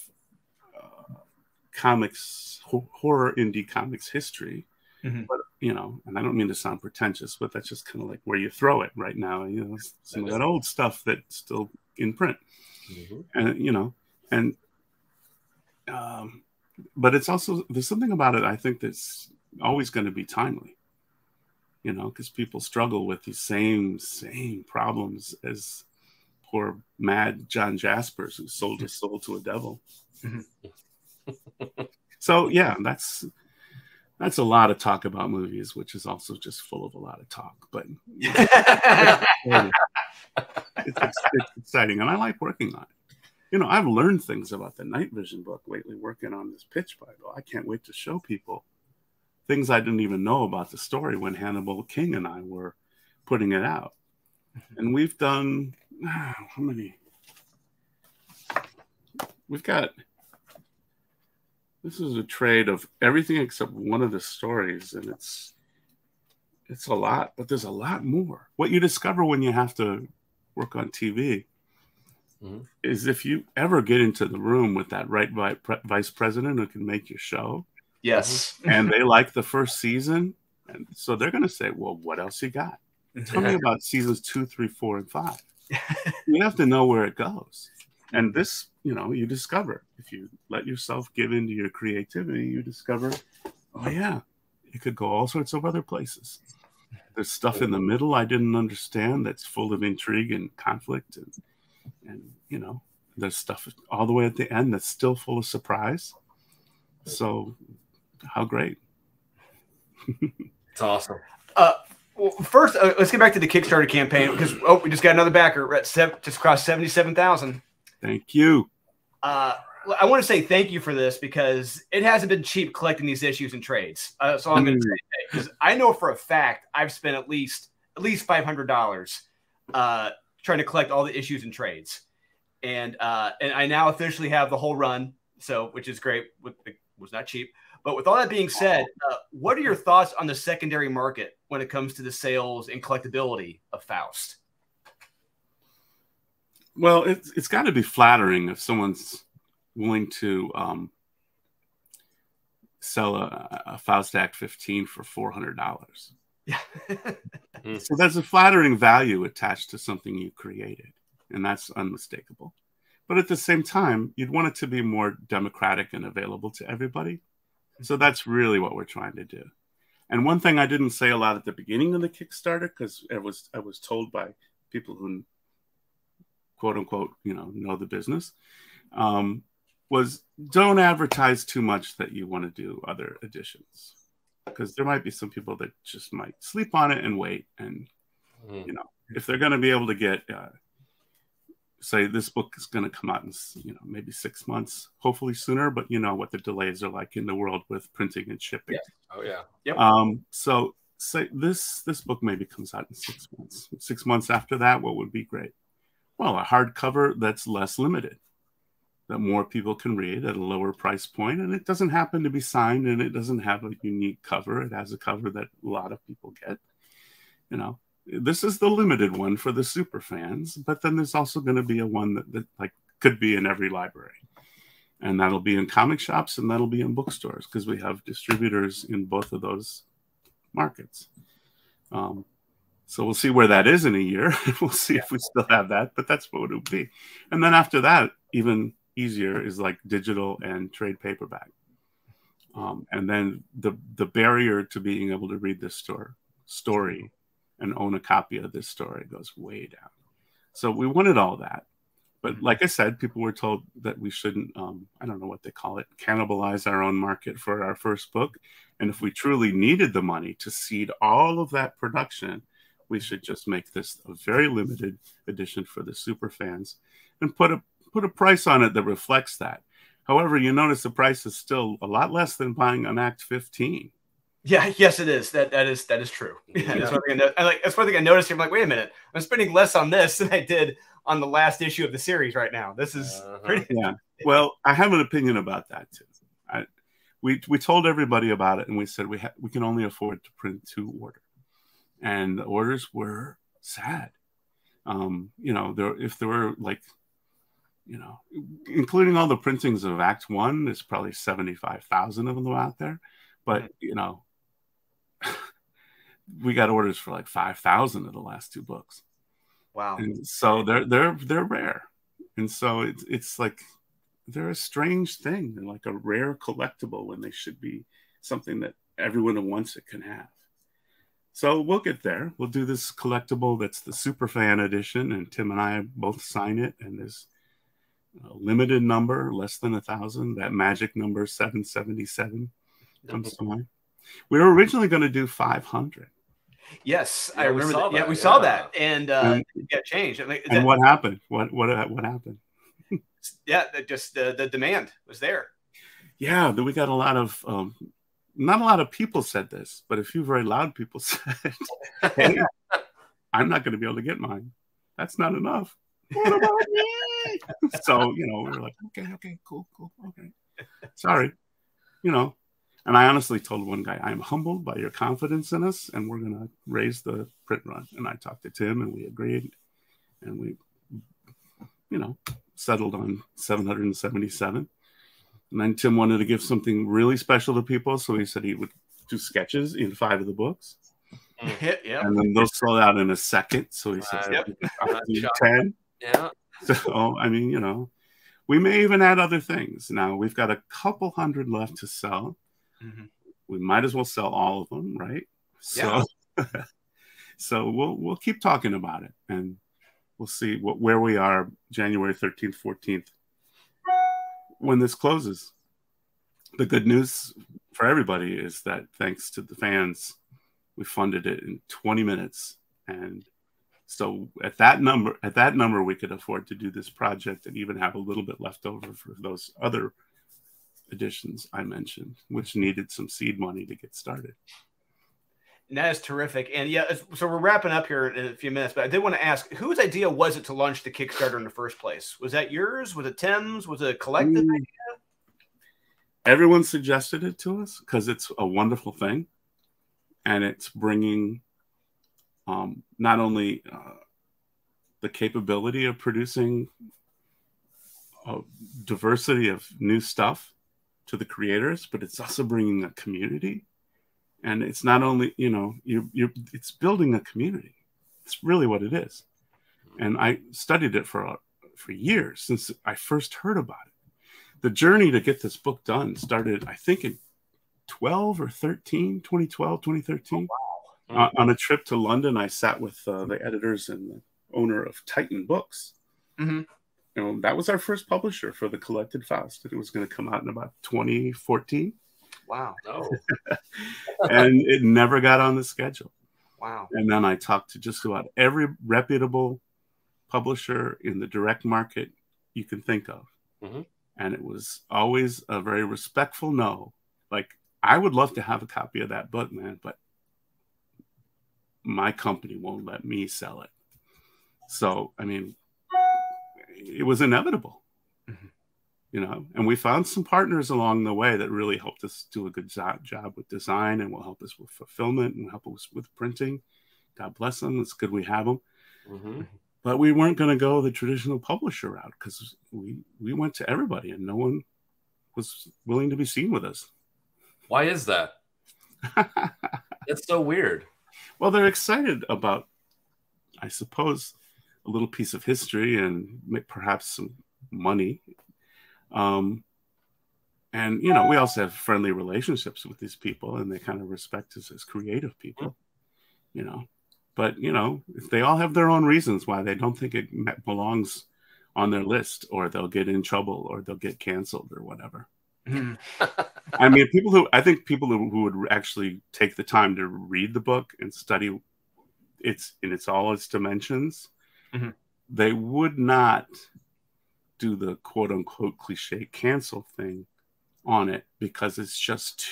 comics, horror indie comics history, but, you know, and I don't mean to sound pretentious, but that's just kind of like where you throw it right now. You know, some of that old stuff that's still in print, and, you know, and but it's also, there's something about it I think that's always going to be timely, you know, because people struggle with these same problems as poor mad John Jaspers, who sold his soul to a devil. So yeah, that's That's a lot of talk about movies, which is also just full of a lot of talk. But it's exciting, and I like working on it. You know, I've learned things about the Night Vision book lately working on this pitch Bible. I can't wait to show people things I didn't even know about the story when Hannibal King and I were putting it out. And we've done, how many? We've got, this is a trade of everything except one of the stories, and it's a lot, but there's a lot more. What you discover when you have to work on TV is if you ever get into the room with that right vice president who can make your show. Yes. And they like the first season. And so they're going to say, well, what else you got? Tell me about seasons 2, 3, 4, and 5. You have to know where it goes. And this, you know, you discover, if you let yourself give into your creativity, you discover, oh yeah, it could go all sorts of other places. There's stuff in the middle I didn't understand that's full of intrigue and conflict. And you know, there's stuff all the way at the end that's still full of surprise. So how great. It's awesome. Well, first, let's get back to the Kickstarter campaign, because we just got another backer. We're at just crossed 77,000. Thank you. I want to say thank you for this, because it hasn't been cheap collecting these issues and trades. So I'm going to say, because I know for a fact I've spent at least $500 trying to collect all the issues and trades, and I now officially have the whole run. So, which is great. It was not cheap. But with all that being said, what are your thoughts on the secondary market when it comes to the sales and collectability of Faust? Well, it's got to be flattering if someone's willing to sell a Faust Act 15 for $400. Yeah. So there's a flattering value attached to something you created, and that's unmistakable. But at the same time, you'd want it to be more democratic and available to everybody. So that's really what we're trying to do. And one thing I didn't say a lot at the beginning of the Kickstarter, because I was told by people who, quote unquote, know the business, was don't advertise too much that you want to do other editions, because there might be some people that just might sleep on it and wait. And if they're going to be able to get, say this book is going to come out in maybe 6 months, hopefully sooner, but you know what the delays are like in the world with printing and shipping. Yeah. Oh yeah. Yep. So say this book maybe comes out in 6 months. 6 months after that, what would be great? Well, a hardcover that's less limited, that more people can read at a lower price point, and it doesn't happen to be signed, and it doesn't have a unique cover. It has a cover that a lot of people get. This is the limited one for the super fans, but then there's also going to be a one that like could be in every library, and that'll be in comic shops, and that'll be in bookstores, because we have distributors in both of those markets. So we'll see where that is in a year. We'll see if we still have that, but that's what it would be. And then after that, even easier is like digital and trade paperback. And then the barrier to being able to read this story and own a copy of this story goes way down. So we wanted all that. But like I said, people were told that we shouldn't, I don't know what they call it, cannibalize our own market for our first book. And if we truly needed the money to seed all of that production, we should just make this a very limited edition for the super fans and put a price on it that reflects that. However, you notice the price is still a lot less than buying an Act 15. Yeah, yes, it is. That is true. Yeah, that's one thing that's one thing I noticed here. I'm like, wait a minute, I'm spending less on this than I did on the last issue of the series right now. This is pretty. Yeah. Well, I have an opinion about that too. We told everybody about it, and we said we can only afford to print 2 orders, and the orders were sad. If there were like, including all the printings of Act 1, there's probably 75,000 of them out there, but we got orders for like 5,000 of the last 2 books. Wow. And so they're rare. And so it's like they're a strange thing. They're like a rare collectible when they should be something that everyone who wants it can have. So we'll get there. We'll do this collectible that's the super fan edition, and Tim and I both sign it, and there's a limited number, less than 1,000. That magic number 777 comes to mind. We were originally going to do 500. Yes, Yeah, I remember that. Yeah, we yeah. saw that, and it got changed. I mean, And what happened? What happened? Yeah, just the demand was there. Yeah, we got a lot of not a lot of people said this, but a few very loud people said, "Hey, I'm not going to be able to get mine. That's not enough. What about me?" So, you know, we were like, okay, cool, okay. Sorry, you know. And I honestly told one guy, I'm humbled by your confidence in us, and we're going to raise the print run. And I talked to Tim, and we agreed, and we, you know, settled on 777. And then Tim wanted to give something really special to people, so he said he would do sketches in 5 of the books. Yeah. And then those sold out in a second. So he said, Yep. do 10. Yeah. So, I mean, you know, we may even add other things. Now, we've got a couple hundred left to sell. Mm-hmm. We might as well sell all of them, right? So, yeah. So we'll keep talking about it, and we'll see where we are January 13th, 14th, when this closes. The good news for everybody is that thanks to the fans, we funded it in 20 minutes. And so at that number, we could afford to do this project and even have a little bit left over for those other editions I mentioned, which needed some seed money to get started. And that is terrific. And yeah, so we're wrapping up here in a few minutes, but I did want to ask, whose idea was it to launch the Kickstarter in the first place? Was that yours? Was it Tim's? Was it a collective idea? Everyone suggested it to us because it's a wonderful thing. And it's bringing not only the capability of producing a diversity of new stuff to the creators, but it's also bringing a community. And it's not only, you know, it's building a community. It's really what it is. And I studied it for years since I first heard about it. The journey to get this book done started, I think, in 2012, 2013. Oh, wow. On a trip to London, I sat with the editors and the owner of Titan Books. Mm-hmm. You know, that was our first publisher for the collected Faust. It was going to come out in about 2014. Wow. Oh. And it never got on the schedule. Wow. And then I talked to just about every reputable publisher in the direct market you can think of. Mm-hmm. And it was always a very respectful no. Like, I would love to have a copy of that book, man, but my company won't let me sell it. So, I mean, it was inevitable. Mm-hmm. You know, and we found some partners along the way that really helped us do a good job with design, and will help us with fulfillment and help us with printing. God bless them. It's good we have them. Mm-hmm. But we weren't going to go the traditional publisher route because we went to everybody and no one was willing to be seen with us. Why is that? It's so weird. Well, they're excited about, I suppose, a little piece of history and perhaps some money. And, you know, we also have friendly relationships with these people, and they kind of respect us as creative people, you know. But, you know, if they all have their own reasons why they don't think it belongs on their list, or they'll get in trouble, or they'll get canceled or whatever. I mean, I think people who would actually take the time to read the book and study all its dimensions, mm-hmm. they would not do the quote unquote cliche cancel thing on it, because it's just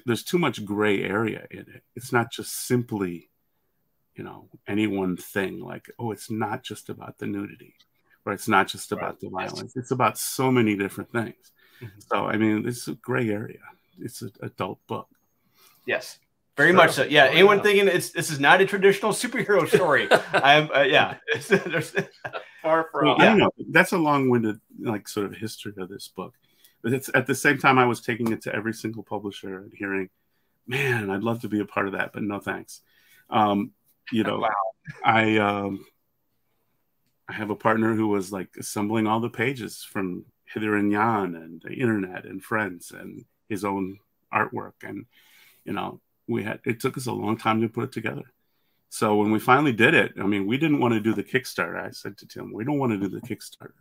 there's too much gray area in it. It's not just simply, you know, any one thing, like, oh, it's not just about the nudity, or it's not just about the violence. It's about so many different things. Mm-hmm. So, I mean, it's a gray area. It's an adult book. Yes. Very much so. Yeah. Anyone thinking this is not a traditional superhero story? Yeah. Far from. Well, I don't know. That's a long-winded, like, sort of history of this book. But it's at the same time I was taking it to every single publisher and hearing, man, I'd love to be a part of that, but no thanks. You know, wow. I have a partner who was like assembling all the pages from hither and yon and the internet and friends and his own artwork, and you know, it took us a long time to put it together. So when we finally did it, I mean, we didn't want to do the Kickstarter. I said to Tim, we don't want to do the Kickstarter.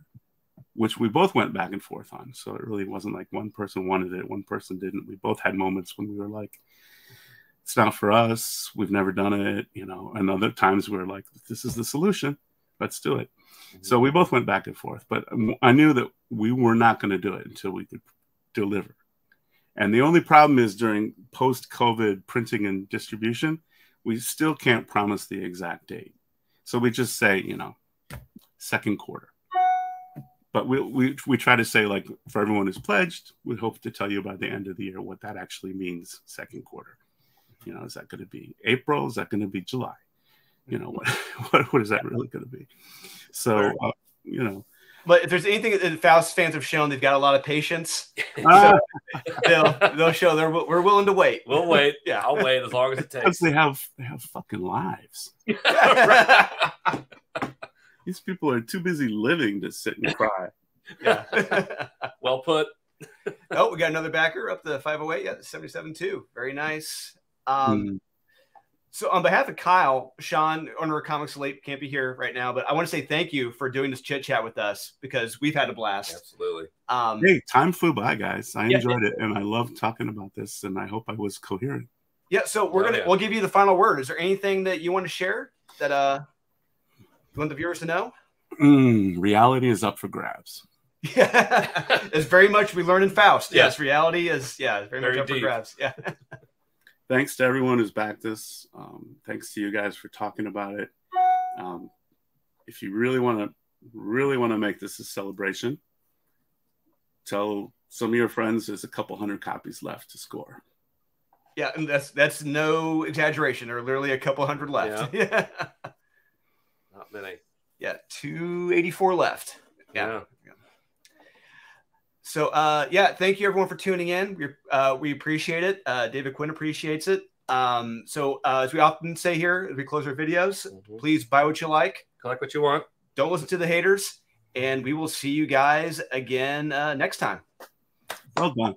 which we both went back and forth on. So it really wasn't like one person wanted it, one person didn't. We both had moments when we were like, it's not for us. We've never done it, you know. And other times we were like, this is the solution. Let's do it. So we both went back and forth. But I knew that we were not going to do it until we could deliver. And the only problem is during post-COVID printing and distribution, we still can't promise the exact date. So we just say, you know, second quarter. But we try to say, like, for everyone who's pledged, we hope to tell you by the end of the year what that actually means, second quarter. You know, is that going to be April? Is that going to be July? You know, what is that really going to be? So, you know. But if there's anything that Faust fans have shown, they've got a lot of patience. So they'll show we're willing to wait. We'll wait. Yeah, I'll wait as long as it takes. Because they have fucking lives. These people are too busy living to sit and cry. Yeah. Well put. Oh, we got another backer up to 508. Yeah, 77.2. Very nice. So on behalf of Kyle, Sean, owner of Comics Late, can't be here right now, but I want to say thank you for doing this chit chat with us because we've had a blast. Absolutely. Hey, time flew by, guys. I enjoyed it, and I love talking about this, and I hope I was coherent. Yeah, so we'll give you the final word. Is there anything that you want to share that you want the viewers to know? Reality is up for grabs. Yeah, it's very much we learn in Faust. Yes, reality is very much up for grabs. Yeah. Thanks to everyone who's backed this. Thanks to you guys for talking about it. If you really want to make this a celebration, tell some of your friends there's a couple hundred copies left to score. Yeah, and that's no exaggeration. There are literally a couple hundred left. Yeah. Not many. Yeah, 284 left. Yeah. So, thank you everyone for tuning in. We appreciate it. David Quinn appreciates it. So as we often say here, as we close our videos, please buy what you like. Collect what you want. Don't listen to the haters. And we will see you guys again next time. Well done.